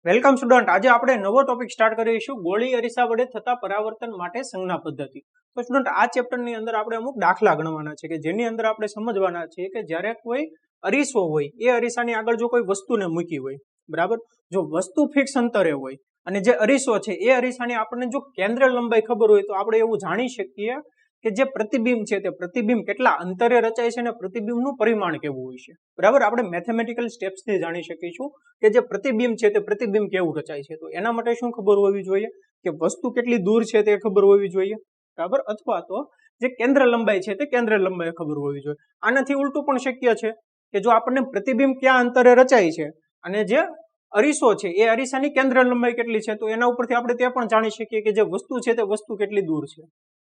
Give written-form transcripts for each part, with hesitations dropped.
Welcome student, આજે આપણે નવો ટોપિક સ્ટાર્ટ કરીશું ગોળી અરીસા વડે થતા પરાવર્તન માટે સંજ્ઞા પદ્ધતિ. તો સ્ટુડન્ટ, આ ચેપ્ટરની અંદર આપણે અમુક દાખલા ગણવાના છે કે જેની અંદર આપણે સમજવાના છે કે જ્યારે કોઈ અરીસો હોય એ અરીસાની આગળ જો કોઈ વસ્તુને મૂકી હોય, બરાબર, જો વસ્તુ ફિક્સ અંતરે હોય અને જે અરીસો છે એ અરીસાની આપણને જો કેન્દ્ર લંબાઈ ખબર હોય તો આપણે એવું જાણી શકીએ કે જે પ્રતિબિંબ છે તે પ્રતિબિંબ કેટલા અંતરે રચાય છે અને પ્રતિબિંબનું પરિમાણ કેવું હોય છે. બરાબર, આપણે મેથેમેટિકલ સ્ટેપ્સથી જાણી શકીશું કે જે પ્રતિબિંબ છે તે પ્રતિબિંબ કેવું રચાય છે. તો એના માટે શું ખબર હોવી જોઈએ કે વસ્તુ કેટલી દૂર છે તે ખબર હોવી જોઈએ, બરાબર, અથવા તો જે કેન્દ્ર લંબાઈ છે તે કેન્દ્ર લંબાઈ ખબર હોવી જોઈએ. આનાથી ઉલટું પણ શક્ય છે કે જો આપણને પ્રતિબિંબ ક્યાં અંતરે રચાય છે અને જે અરીસો છે એ અરીસાની કેન્દ્ર લંબાઈ કેટલી છે તો એના ઉપરથી આપણે તે પણ જાણી શકીએ કે જે વસ્તુ છે તે વસ્તુ કેટલી દૂર છે.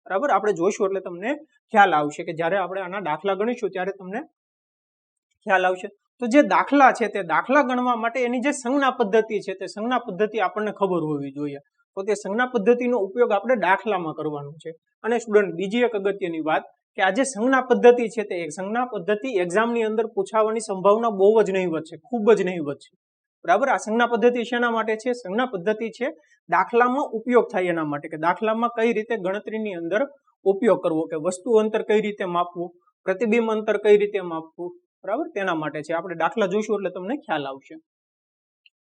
બરાબર, આપણે જોઈશું એટલે તમને ખ્યાલ આવશે કે જ્યારે આપણે આના દાખલા ગણીશું ત્યારે તમને ખ્યાલ આવશે. તો જે દાખલા છે તે દાખલા ગણવા માટે એની જે સંજ્ઞા પદ્ધતિ છે તે સંજ્ઞા પદ્ધતિ આપણને ખબર હોવી જોઈએ. તો તે સંજ્ઞા પદ્ધતિનો ઉપયોગ આપણે દાખલામાં કરવાનો છે. અને સ્ટુડન્ટ, બીજી એક અગત્યની વાત કે આ જે સંજ્ઞા પદ્ધતિ છે તે સંજ્ઞા પદ્ધતિ એક્ઝામની અંદર પૂછાવાની સંભાવના બહુ જ નહીવત છે, ખૂબ જ નહીવત છે. બરાબર, આ સંજ્ઞા પદ્ધતિ શેના માટે છે? સંજ્ઞા પદ્ધતિ છે દાખલામાં ઉપયોગ થાય એના માટે, કે દાખલામાં કઈ રીતે ગણતરીની અંદર ઉપયોગ કરવો, કે વસ્તુ અંતર કઈ રીતે માપવું, પ્રતિબિંબ અંતર કઈ રીતે માપવું, બરાબર, તેના માટે છે. આપણે દાખલા જોઈશું એટલે તમને ખ્યાલ આવશે.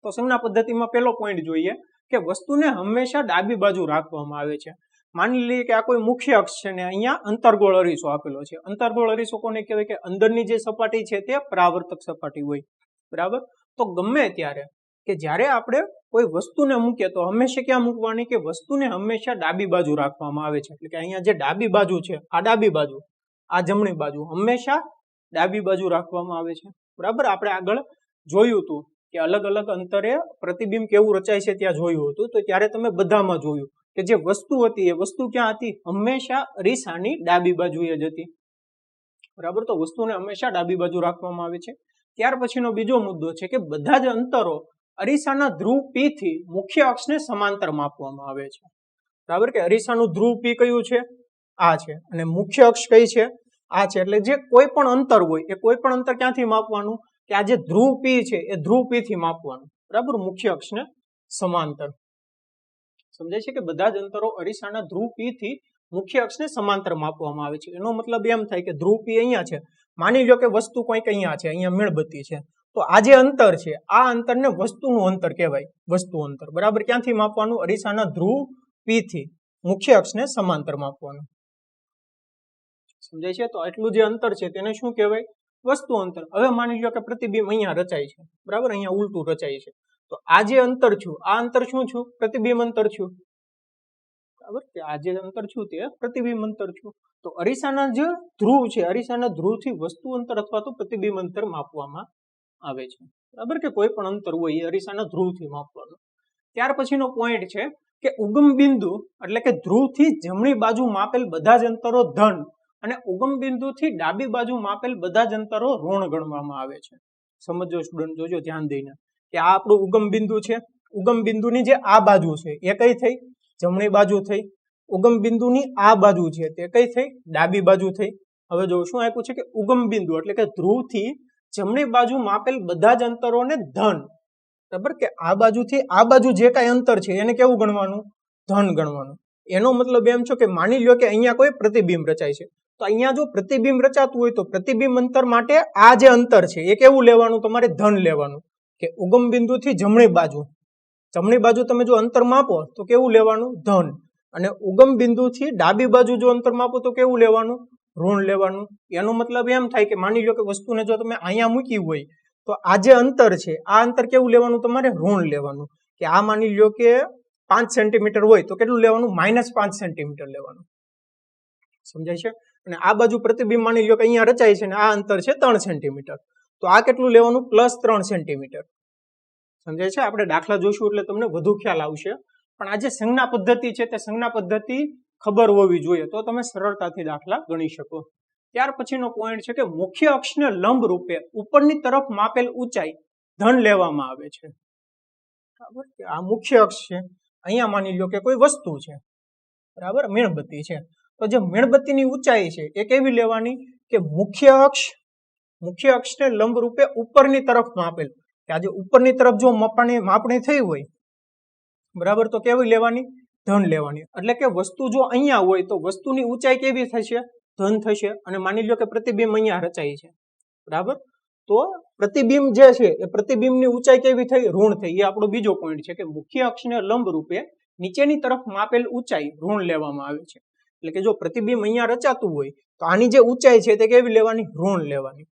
તો સંજ્ઞા પદ્ધતિમાં પહેલો પોઈન્ટ જોઈએ કે વસ્તુને હંમેશા ડાબી બાજુ રાખવામાં આવે છે. માની લઈએ કે આ કોઈ મુખ્ય અક્ષ છે ને અહીંયા અંતર્ગોળ અરીસો આપેલો છે. અંતર્ગોળ અરીસો કોને કહેવાય? કે અંદરની જે સપાટી છે તે પરાવર્તક સપાટી હોય, બરાબર. તો ગમે ત્યારે કે જ્યારે આપણે કોઈ વસ્તુને મૂકીએ તો હંમેશા ક્યાં મૂકવાની? કે વસ્તુને હંમેશા ડાબી બાજુ રાખવામાં આવે છે. એટલે કે અહીંયા જે ડાબી બાજુ છે, આ ડાબી બાજુ, આ જમણી બાજુ, હંમેશા ડાબી બાજુ રાખવામાં આવે છે. બરાબર, આપણે આગળ જોયું હતું કે અલગ અલગ અંતરે પ્રતિબિંબ કેવું રચાય છે ત્યાં જોયું હતું. તો ત્યારે તમે બધામાં જોયું કે જે વસ્તુ હતી એ વસ્તુ ક્યાં હતી? હંમેશા અરીસાની ડાબી બાજુએ જ હતી. બરાબર, તો વસ્તુને હંમેશા ડાબી બાજુ રાખવામાં આવે છે. ત્યાર પછીનો બીજો મુદ્દો છે કે બધા જ અંતરો અરીસાના ધ્રુવ P થી મુખ્ય અક્ષને સમાંતર માપવામાં આવે છે. બરાબર, કે અરીસાનું ધ્રુવ P કયું છે? આ છે. અને મુખ્ય અક્ષ કઈ છે? આ છે. એટલે જે કોઈ પણ અંતર હોય એ કોઈ પણ અંતર ક્યાંથી માપવાનું? કે આ જે ધ્રુવ P છે એ ધ્રુવ P થી માપવાનું. બરાબર, મુખ્ય અક્ષને સમાંતર. સમજાય છે કે બધા જ અંતરો અરીસાના ધ્રુવ P થી મુખ્ય અક્ષને સમાંતર માપવામાં આવે છે. એનો મતલબ એમ થાય કે ધ્રુવ P અહીંયા છે, માની લો કે વસ્તુ કંઈક અહીંયા છે, અહીંયા મીણબત્તી છે, તો આ જે અંતર છે આ અંતરને વસ્તુનું અંતર કહેવાય, વસ્તુ અંતર. બરાબર, ક્યાંથી માપવાનું? અરીસાના ધ્રુવ P થી મુખ્ય અક્ષને સમાંતર માપવાનું. સમજાય છે? તો આટલું જે અંતર છે તેને શું કહેવાય? વસ્તુ અંતર. હવે માની લો કે પ્રતિબિંબ અહીંયા રચાય છે, બરાબર, અહીંયા ઉલટું રચાય છે, તો આ જે અંતર છું, આ અંતર શું છું? પ્રતિબિંબ અંતર છું. બરાબર, કે આ જે અંતર છું તે પ્રતિબિંબ અંતર છું. તો અરીસાના જે ધ્રુવ છે, અરીસાના ધ્રુવથી વસ્તુ અંતર અથવા તો પ્રતિબિંબ અંતર માપવામાં આવે છે. બરાબર, કે કોઈ પણ અંતર હોય એ અરીસાના ધ્રુવથી માપવાનું. ત્યાર પછીનો પોઈન્ટ છે કે ઉગમ બિંદુ એટલે કે ધ્રુવથી જમણી બાજુ માપેલ બધા જ અંતરો ધન અને ઉગમ બિંદુથી ડાબી બાજુ માપેલ બધા જ અંતરો ઋણ ગણવામાં આવે છે. સમજો સ્ટુડન્ટ, જોજો ધ્યાન દઈને કે આ આપણું ઉગમ બિંદુ છે. ઉગમ બિંદુની જે આ બાજુ છે એ કઈ થઈ? જમણી બાજુ થઈ. ઉગમ બિંદુની આ બાજુ છે તે કઈ થઈ? ડાબી બાજુ થઈ. હવે જો શું આપ્યું છે કે ઉગમ બિંદુ એટલે કે ધ્રુવથી જમણી બાજુ માપેલ બધા જ અંતરોને ધન. બરાબર, કે આ બાજુથી આ બાજુ જે કાંઈ અંતર છે એને કેવું ગણવાનું? ધન ગણવાનું. એનો મતલબ એમ છે કે માની લો કે અહીંયા કોઈ પ્રતિબિંબ રચાય છે, તો અહીંયા જો પ્રતિબિંબ રચાતું હોય તો પ્રતિબિંબ અંતર માટે આ જે અંતર છે એ કેવું લેવાનું? તમારે ધન લેવાનું. કે ઉગમ બિંદુથી જમણી બાજુ, જમણી બાજુ તમે જો અંતર માપો તો કેવું લેવાનું? ધન. અને ઉગમ બિંદુથી ડાબી બાજુ જો અંતર માપો તો કેવું લેવાનું? ઋણ લેવાનું. એનો મતલબ એમ થાય કે માની લો કે વસ્તુને જો તમે અહીંયા મૂકી હોય તો આ જે અંતર છે આ અંતર કેવું લેવાનું? તમારે ઋણ લેવાનું. કે આ માની લો કે 5 સેન્ટીમીટર હોય તો કેટલું લેવાનું? -5 સેન્ટીમીટર લેવાનું. સમજાય છે? અને આ બાજુ પ્રતિબિંબ માની લો કે અહીંયા રચાય છે અને આ અંતર છે 3 સેન્ટીમીટર, તો આ કેટલું લેવાનું? +3 સેન્ટીમીટર. સમજાય છે? આપણે દાખલા જોઈશું એટલે તમને વધુ ખ્યાલ આવશે. પણ આ જે સંજ્ઞા પદ્ધતિ છે તે સંજ્ઞા પદ્ધતિ ખબર હોવી જોઈએ તો તમે સરળતાથી દાખલા ગણી શકો. ત્યાર પછીનો પોઈન્ટ છે કે મુખ્ય અક્ષને લંબ રૂપે ઉપરની તરફ માપેલ ઊંચાઈ ધન લેવામાં આવે છે. બરાબર, કે આ મુખ્ય અક્ષ છે, અહીંયા માની લો કે કોઈ વસ્તુ છે, બરાબર, મીણબત્તી છે, તો જે મીણબત્તીની ઊંચાઈ છે એ કેવી લેવાની? કે મુખ્ય અક્ષને લંબ રૂપે ઉપરની તરફ માપેલ. કે આજે ઉપરની તરફ જો માપણી થઈ હોય, બરાબર, તો કેવી લેવાની? ધન લેવાની. એટલે કે વસ્તુ જો અહીંયા હોય તો વસ્તુની ઊંચાઈ કેવી થશે? ધન થશે. અને માની લો કે પ્રતિબિંબ અહીંયા રચાય છે, બરાબર, તો પ્રતિબિંબ જે છે એ પ્રતિબિંબની ઊંચાઈ કેવી થઈ? ઋણ થઈ. એ આપણો બીજો પોઈન્ટ છે કે મુખ્ય અક્ષને લંબ રૂપે નીચેની તરફ માપેલ ઊંચાઈ ઋણ લેવામાં આવે છે. એટલે કે જો પ્રતિબિંબ અહીંયા રચાતું હોય તો આની જે ઊંચાઈ છે તે કેવી લેવાની? ઋણ લેવાની.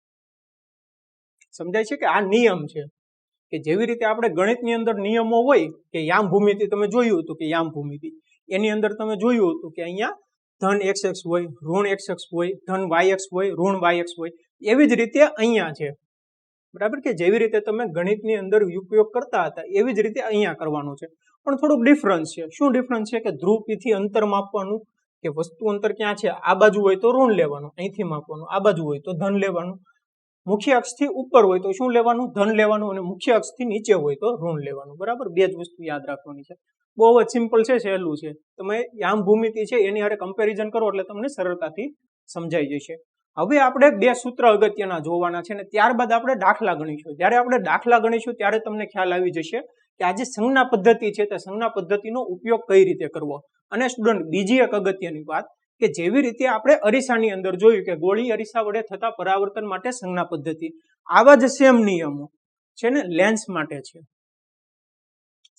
સમજાય છે કે આ નિયમ છે કે જેવી રીતે આપણે ગણિતની અંદર નિયમો હોય કે યામ ભૂમિતિ, તમે જોયું હતું કે યામ ભૂમિતિ, એની અંદર તમે જોયું હતું કે અહીંયા ધન xx હોય, ઋણ xx હોય, ધન yx હોય, ઋણ yx હોય. એવી જ રીતે અહીંયા છે, બરાબર, કે જેવી રીતે તમે ગણિતની અંદર ઉપયોગ કરતા હતા એવી જ રીતે અહીંયા કરવાનું છે. પણ થોડુંક ડિફરન્સ છે. શું ડિફરન્સ છે? કે ધ્રુવ P થી અંતર માપવાનું, કે વસ્તુ અંતર ક્યાં છે, આ બાજુ હોય તો ઋણ લેવાનું, અહીંથી માપવાનું, આ બાજુ હોય તો ધન લેવાનું, મુખ્ય અક્ષથી ઉપર હોય તો શું લેવાનું? ધન લેવાનું, અને મુખ્ય અક્ષથી નીચે હોય તો ઋણ લેવાનું. બરાબર, બે જ વસ્તુ યાદ રાખવાની છે. બહુ જ સિમ્પલ છે, સહેલું છે. તમે યામ ભૂમિતિ છે એની હારે કમ્પેરિઝન કરો એટલે તમને સરળતાથી સમજાઈ જશે. હવે આપણે બે સૂત્ર અગત્યના જોવાના છે, અને ત્યારબાદ આપણે દાખલા ગણીશું. જ્યારે આપણે દાખલા ગણીશું ત્યારે તમને ખ્યાલ આવી જશે કે આ જે સંજ્ઞા પદ્ધતિ છે તે સંજ્ઞા પદ્ધતિનો ઉપયોગ કઈ રીતે કરવો. અને સ્ટુડન્ટ, બીજી એક અગત્યની વાત કે જેવી રીતે આપણે અરીસાની અંદર જોયું કે ગોળી અરીસા વડે થતા પરાવર્તન માટે સંજ્ઞા પદ્ધતિ, આવા જ સેમ નિયમો છે ને લેન્સ માટે છે.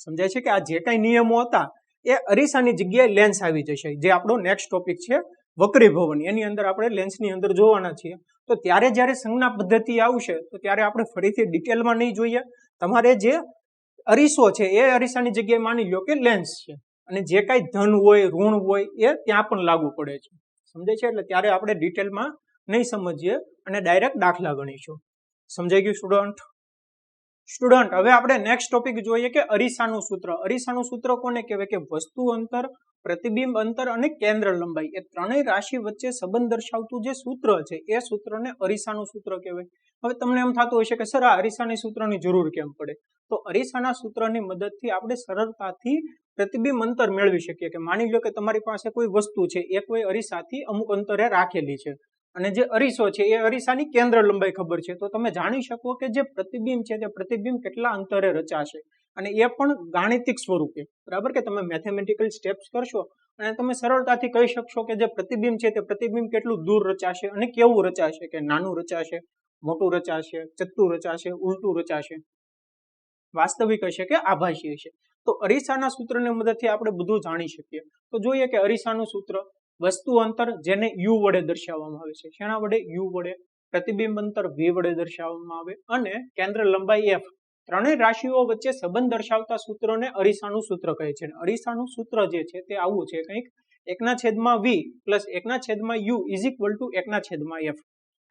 સમજાય છે કે આ જે કઈ નિયમો હતા એ અરીસાની જગ્યાએ લેન્સ આવી જશે. જે આપણો નેક્સ્ટ ટોપિક છે વક્રીભવન, એની અંદર આપણે લેન્સની અંદર જોવાના છીએ. તો ત્યારે જ્યારે સંજ્ઞા પદ્ધતિ આવશે તો ત્યારે આપણે ફરીથી ડિટેલમાં નહીં જોઈએ. તમારે જે અરીસો છે એ અરીસાની જગ્યાએ માની લો કે લેન્સ છે, અને જે કાંઈ ધન હોય, ઋણ હોય એ ત્યાં પણ લાગુ પડે છે. સમજાય છે? એટલે ત્યારે આપણે ડિટેલમાં નહીં સમજીએ અને ડાયરેક્ટ દાખલા ગણીશું. સમજાઈ ગયું સ્ટુડન્ટ? સ્ટુડન્ટ, હવે આપણે નેક્સ્ટ ટોપિક જોઈએ કે અરીસાનું સૂત્ર. અરીસાનું સૂત્ર કોને કહેવાય? કે વસ્તુ અંતર, પ્રતિબિંબ અંતર અને કેન્દ્ર લંબાઈ, એ ત્રણેય રાશિ વચ્ચે સંબંધ દર્શાવતું જે સૂત્ર છે એ સૂત્રને અરીસાનું સૂત્ર કહેવાય. હવે તમને એમ થતું હશે કે સર આ અરીસાની સૂત્રની જરૂર કેમ પડે? તો અરીસાના સૂત્રની મદદથી આપણે સરળતાથી પ્રતિબિંબ અંતર મેળવી શકીએ. કે માની લો કે તમારી પાસે કોઈ વસ્તુ છે એ કોઈ અરીસાથી અમુક અંતરે રાખેલી છે, અને જે અરીસો છે એ અરીસાની કેન્દ્ર લંબાઈ ખબર છે, તો તમે જાણી શકો કે જે પ્રતિબિંબ છે તે પ્રતિબિંબ કેટલા અંતરે રચાશે, અને એ પણ ગાણિતિક સ્વરૂપે. બરાબર, કે તમે મેથેમેટિકલ સ્ટેપ્સ કરશો અને તમે સરળતાથી કહી શકશો કે જે પ્રતિબિંબ છે તે પ્રતિબિંબ કેટલું દૂર રચાશે અને કેવું રચાશે, કે નાનું રચાશે, મોટું રચાશે, ચત્તું રચાશે, ઉલટું રચાશે, વાસ્તવિક હશે કે આભાસી હશે. તો અરીસાના સૂત્રની મદદથી આપણે બધું જાણી શકીએ. તો જોઈએ કે અરીસાનું સૂત્ર, વસ્તુ અંતર જેને યુ વડે દર્શાવવામાં આવે છે. શેના વડે? યુ વડે. પ્રતિબિંબ અંતર વી વડે દર્શાવવામાં આવે, અને કેન્દ્ર લંબાઈ એફ. ત્રણેય રાશિઓ વચ્ચે સંબંધ દર્શાવતા સૂત્રને અરીસાનું સૂત્ર કહે છે. અરીસાનું સૂત્ર જે છે તે આવું છે કંઈક, 1/v plus 1/u is equal two 1/f.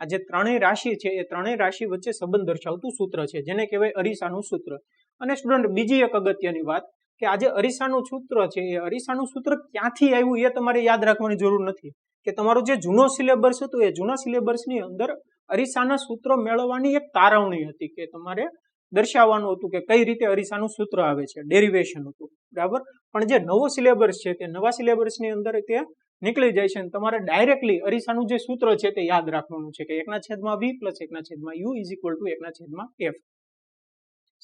આ જે ત્રણેય રાશિ છે એ ત્રણેય રાશિ વચ્ચે સંબંધ દર્શાવતું સૂત્ર છે, જેને કહેવાય અરીસાનું સૂત્ર. અને સ્ટુડન્ટ, બીજી એક અગત્યની વાત કે આ જે અરીસાનું સૂત્ર છે એ અરીસાનું સૂત્ર ક્યાંથી આવ્યું એ તમારે યાદ રાખવાની જરૂર નથી. કે તમારો જે જૂનો સિલેબસ હતો એ જૂના સિલેબસની અંદર અરીસાના સૂત્ર મેળવવાની એક તારવણી હતી, કે તમારે દર્શાવવાનું હતું કે કઈ રીતે અરીસાનું સૂત્ર આવે છે, ડેરિવેશન હતું. બરાબર, પણ જે નવો સિલેબસ છે તે નવા સિલેબસની અંદર તે નીકળી જાય છે, અને તમારે ડાયરેક્ટલી અરીસાનું જે સૂત્ર છે તે યાદ રાખવાનું છે કે 1/v plus 1/u is equal two 1/f.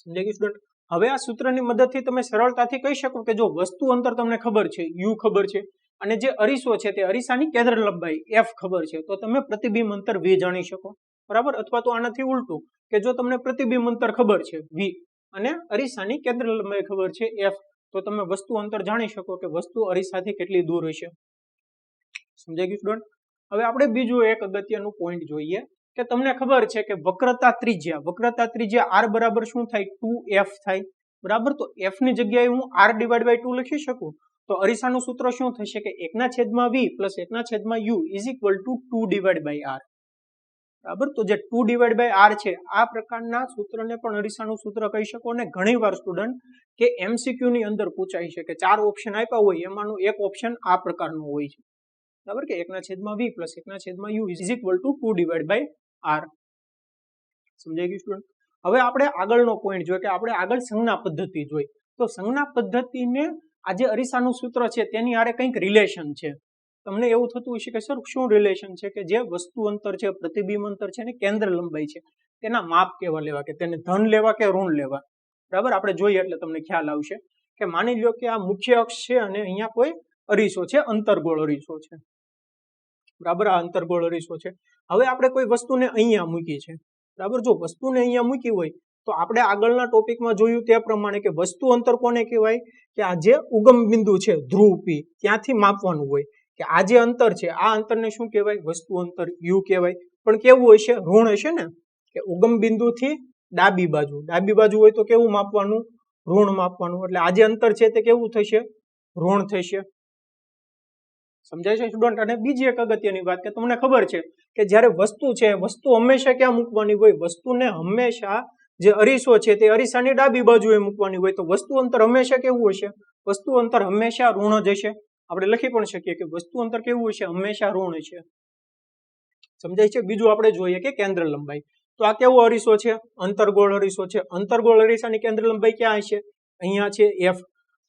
સમજાઈ ગયું સ્ટુડન્ટ? હવે આ સૂત્રની મદદથી તમે સરળતાથી કહી શકો કે જો વસ્તુ અંતર તમને ખબર છે, યુ ખબર છે, અને જે અરીસો છે તે અરીસાની કેન્દ્ર લંબાઈ એફ ખબર છે, તો તમે પ્રતિબિંબ અંતર વી જાણી શકો. બરાબર, અથવા તો આનાથી ઉલટું કે જો તમને પ્રતિબિંબ અંતર ખબર છે વી અને અરીસાની કેન્દ્ર લંબાઈ ખબર છે એફ, તો તમે વસ્તુ અંતર જાણી શકો કે વસ્તુ અરીસાથી કેટલી દૂર હશે. સમજાઈ ગયું સ્ટુડન્ટ? હવે આપણે બીજું એક અગત્યનું પોઈન્ટ જોઈએ કે તમને ખબર છે કે વક્રતા ત્રિજ્યા r બરાબર શું થાય? 2f થાય. બરાબર, તો f ની જગ્યાએ હું r/2 લખી શકું. તો અરીસાનું સૂત્ર શું થશે કે 1/v plus 1/u is equal two 2/r. બરાબર, તો જે 2/r છે આ પ્રકારના સૂત્રને પણ અરીસાનું સૂત્ર કહી શકો. અને ઘણીવાર સ્ટુડન્ટ કે MCQ ની અંદર પૂછાય છે કે 4 ઓપ્શન આપ્યા હોય એમાંનું એક ઓપ્શન આ પ્રકારનો હોય છે. બરાબર, કે 1/v plus 1/u is equal two 2/r. સમજાઈ ગયું સ્ટુડન્ટ? હવે આપણે આગળનો પોઈન્ટ જોઈએ કે આપણે આગળ સંજ્ઞા પદ્ધતિ જોઈ. તો સંજ્ઞા પદ્ધતિને આ જે અરીસાનું સૂત્ર છે તેની હારે કંઈક રિલેશન છે. તમને એવું થતું હશે કે સર શું રિલેશન છે કે જે વસ્તુ અંતર છે, પ્રતિબિંબ અંતર છે અને કેન્દ્ર લંબાઈ છે તેના માપ કેવા લેવા, કે તેને ધન લેવા કે ઋણ લેવા. બરાબર, આપણે જોઈએ એટલે તમને ખ્યાલ આવશે કે માની લો કે આ મુખ્ય અક્ષ છે અને અહીંયા કોઈ અરીસો છે, અંતરગોળ અરીસો છે. બરાબર, આ અંતરગોળ અરીસો છે. હવે આપણે કોઈ વસ્તુને અહીંયા મૂકી છે. બરાબર, જો વસ્તુને અહીંયા મૂકી હોય તો આપણે આગળના ટોપિકમાં જોયું તે પ્રમાણે કે વસ્તુ અંતર કોને કહેવાય, કે આ જે ઉગમ બિંદુ છે ધ્રુવ પી ત્યાંથી માપવાનું હોય કે આ જે અંતર છે આ અંતરને શું કહેવાય, વસ્તુ અંતર યુ કહેવાય. પણ કેવું હશે, ઋણ હશે ને, કે ઉગમ બિંદુથી ડાબી બાજુ હોય તો કેવું માપવાનું, ઋણ માપવાનું. એટલે આ જે અંતર છે તે કેવું થશે, ઋણ થશે. સમજાય છે સ્ટુડન્ટ? અને બીજી એક અગત્યની વાત કે તમને ખબર છે કે જ્યારે વસ્તુ છે, વસ્તુ હંમેશા ક્યાં મૂકવાની હોય, વસ્તુને હંમેશા જે અરીસો છે તે અરીસાની ડાબી બાજુએ મૂકવાની હોય. તો વસ્તુ અંતર હંમેશા કેવું હશે, વસ્તુ અંતર હંમેશા ઋણ જ હશે. આપણે લખી પણ શકીએ કે વસ્તુ અંતર કેવું હશે, હંમેશા ઋણ હશે. સમજાય છે? બીજું આપણે જોઈએ કે કેન્દ્ર લંબાઈ. તો આ કેવો અરીસો છે, અંતરગોળ અરીસો છે. અંતરગોળ અરીસાની કેન્દ્ર લંબાઈ ક્યાં હશે, અહીંયા છે એફ.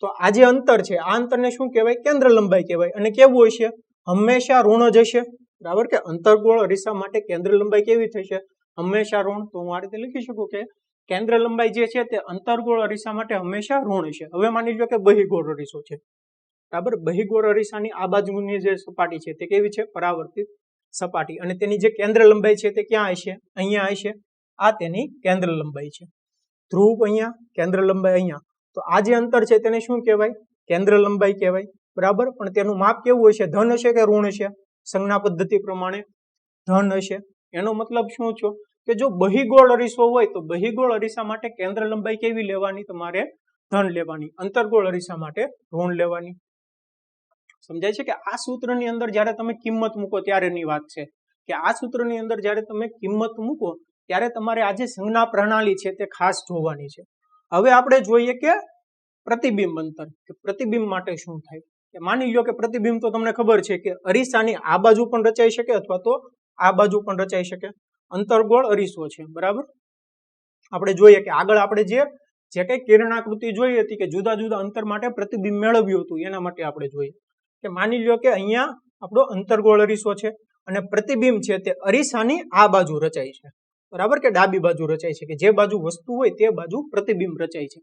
તો આ જે અંતર છે આ અંતરને શું કહેવાય, કેન્દ્ર લંબાઈ કહેવાય. અને કેવું હશે, હંમેશા ઋણ જ હશે. બરાબર, કે અંતરગોળ અરીસા માટે કેન્દ્ર લંબાઈ કેવી થશે, હંમેશા ઋણ. તો હું આ રીતે લખી શકું કે કેન્દ્ર લંબાઈ જે છે તે અંતરગોળ અરીસા માટે હંમેશા ઋણ હશે. હવે માની લો કે બહિગોળ અરીસો છે. બરાબર, બહિગોળ અરીસાની આ બાજુની જે સપાટી છે તે કેવી છે, પરાવર્તિત સપાટી. અને તેની જે કેન્દ્ર લંબાઈ છે તે ક્યાં હશે, અહીંયા હશે. આ તેની કેન્દ્ર લંબાઈ છે. ધ્રુવ અહીંયા, કેન્દ્ર લંબાઈ અહીંયા. તો આ જે અંતર છે તેને શું કહેવાય, કેન્દ્ર લંબાઈ કહેવાય. બરાબર, પણ તેનું માપ કેવું હશે, ધન હશે કે ઋણ હશે, સંજ્ઞા પદ્ધતિ પ્રમાણે ધન હશે. એનો મતલબ શું છે કે જો બહિગોળ અરીસો હોય તો બહિગોળ અરીસા માટે કેન્દ્ર લંબાઈ કેવી લેવાની, તમારે ધન લેવાની. અંતરગોળ અરીસા માટે ઋણ લેવાની. સમજાય છે કે આ સૂત્રની અંદર જ્યારે તમે કિંમત મૂકો ત્યારેની વાત છે, કે આ સૂત્રની અંદર જ્યારે તમે કિંમત મૂકો ત્યારે તમારે આ જે સંજ્ઞા પ્રણાલી છે તે ખાસ જોવાની છે. હવે આપણે જોઈએ કે પ્રતિબિંબ અંતર, કે પ્રતિબિંબ માટે શું થાય. કે માની લો કે પ્રતિબિંબ તો તમને ખબર છે કે અરીસાની આ બાજુ પણ રચાઈ શકે અથવા તો આ બાજુ પણ રચાઈ શકે. અંતરગોળ અરીસો છે. બરાબર, આપણે જોઈએ કે આગળ આપણે જે કઈ કિરણાકૃતિ જોઈ હતી કે જુદા જુદા અંતર માટે પ્રતિબિંબ મેળવ્યું હતું, એના માટે આપણે જોઈએ કે માની લો કે અહીંયા આપણો અંતરગોળ અરીસો છે અને પ્રતિબિંબ છે તે અરીસાની આ બાજુ રચાય છે. બરાબર, કે ડાબી બાજુ રચાય છે, કે જે બાજુ વસ્તુ હોય તે બાજુ પ્રતિબિંબ રચાય છે.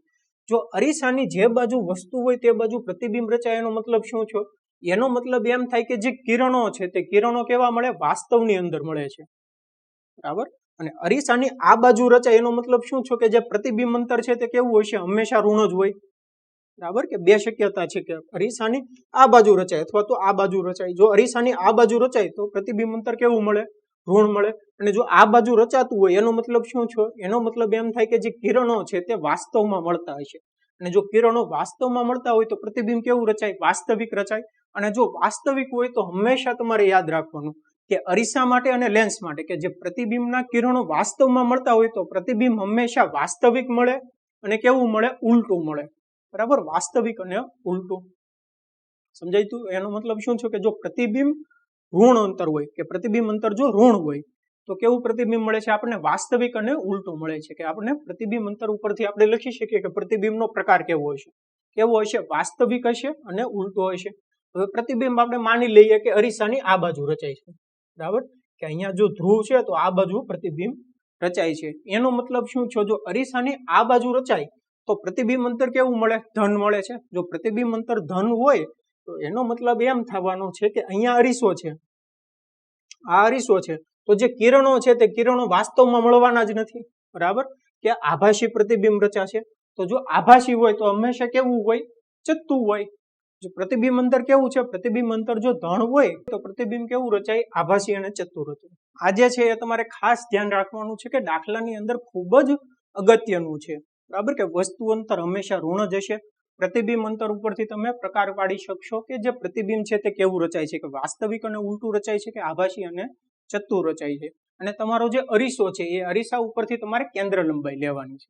જો અરીસાની જે બાજુ વસ્તુ હોય તે બાજુ પ્રતિબિંબ રચાય એનો મતલબ શું છે, એનો મતલબ એમ થાય કે જે કિરણો છે તે કિરણો કેવા મળે, વાસ્તવની અંદર મળે છે. બરાબર, અને અરીસાની આ બાજુ રચાય એનો મતલબ શું છે કે જે પ્રતિબિંબ અંતર છે તે કેવું હશે, હંમેશા ઋણ જ હોય. બરાબર, કે બે શક્યતા છે કે અરીસાની આ બાજુ રચાય અથવા તો આ બાજુ રચાય. જો અરીસાની આ બાજુ રચાય તો પ્રતિબિંબ અંતર કેવું મળે, ઋણ મળે. અને જો આ બાજુ રચાતું હોય એનો મતલબ શું છે, એનો મતલબ એમ થાય કે જે કિરણો છે તે વાસ્તવમાં મળતા હશે. અને જો કિરણો વાસ્તવમાં મળતા હોય તો પ્રતિબિંબ કેવું રચાય, વાસ્તવિક રચાય. અને જો વાસ્તવિક હોય તો હંમેશા તમારે યાદ રાખવાનું કે અરીસા માટે અને લેન્સ માટે કે જે પ્રતિબિંબના કિરણો વાસ્તવમાં મળતા હોય તો પ્રતિબિંબ હંમેશા વાસ્તવિક મળે અને કેવું મળે, ઉલટું મળે. બરાબર, વાસ્તવિક અને ઉલટું. સમજાયું? એનો મતલબ શું છે કે જો પ્રતિબિંબ ઋણ અંતર હોય કે પ્રતિબિંબ અંતર જો ઋણ હોય તો કેવું પ્રતિબિંબ મળે છે આપણને, વાસ્તવિક અને ઉલટું મળે છે. કે આપણે પ્રતિબિંબ અંતર ઉપરથી આપણે લખી શકીએ કે પ્રતિબિંબનો પ્રકાર કેવો હશે, વાસ્તવિક હશે અને ઉલટો હશે. હવે પ્રતિબિંબ આપણે માની લઈએ કે અરીસાની આ બાજુ રચાય છે. બરાબર, કે અહીંયા જો ધ્રુવ છે તો આ બાજુ પ્રતિબિંબ રચાય છે. એનો મતલબ શું છે, જો અરીસાની આ બાજુ રચાય તો પ્રતિબિંબ અંતર કેવું મળે, ધન મળે છે. જો પ્રતિબિંબ અંતર ધન હોય તો એનો મતલબ એમ થવાનો છે કે અહીંયા અરીસો છે, આ અરીસો છે, તો જે કિરણો છે તે કિરણો વાસ્તવમાં મળવાના જ નથી. બરાબર, કે આભાસી પ્રતિબિંબ રચાશે. તો જો આભાસી હોય તો હંમેશા કેવું હોય, ચત્તું હોય. જો પ્રતિબિંબ અંતર કેવું છે, પ્રતિબિંબ અંતર જો ધન હોય તો પ્રતિબિંબ કેવું રચાય, આભાસી અને ચત્તુ રચાય. આજે છે એ તમારે ખાસ ધ્યાન રાખવાનું છે કે દાખલાની અંદર ખૂબ જ અગત્યનું છે. બરાબર, કે વસ્તુ અંતર હંમેશા ઋણ જ હશે. પ્રતિબિંબ અંતર ઉપરથી તમે પ્રકાર પાડી શકશો કે જે પ્રતિબિંબ છે તે કેવું રચાય છે, કે વાસ્તવિક અને ઉલટું રચાય છે કે આભાસી અને ચત્તુ રચાય છે. અને તમારો જે અરીસો છે એ અરીસા ઉપરથી તમારે કેન્દ્ર લંબાઈ લેવાની છે.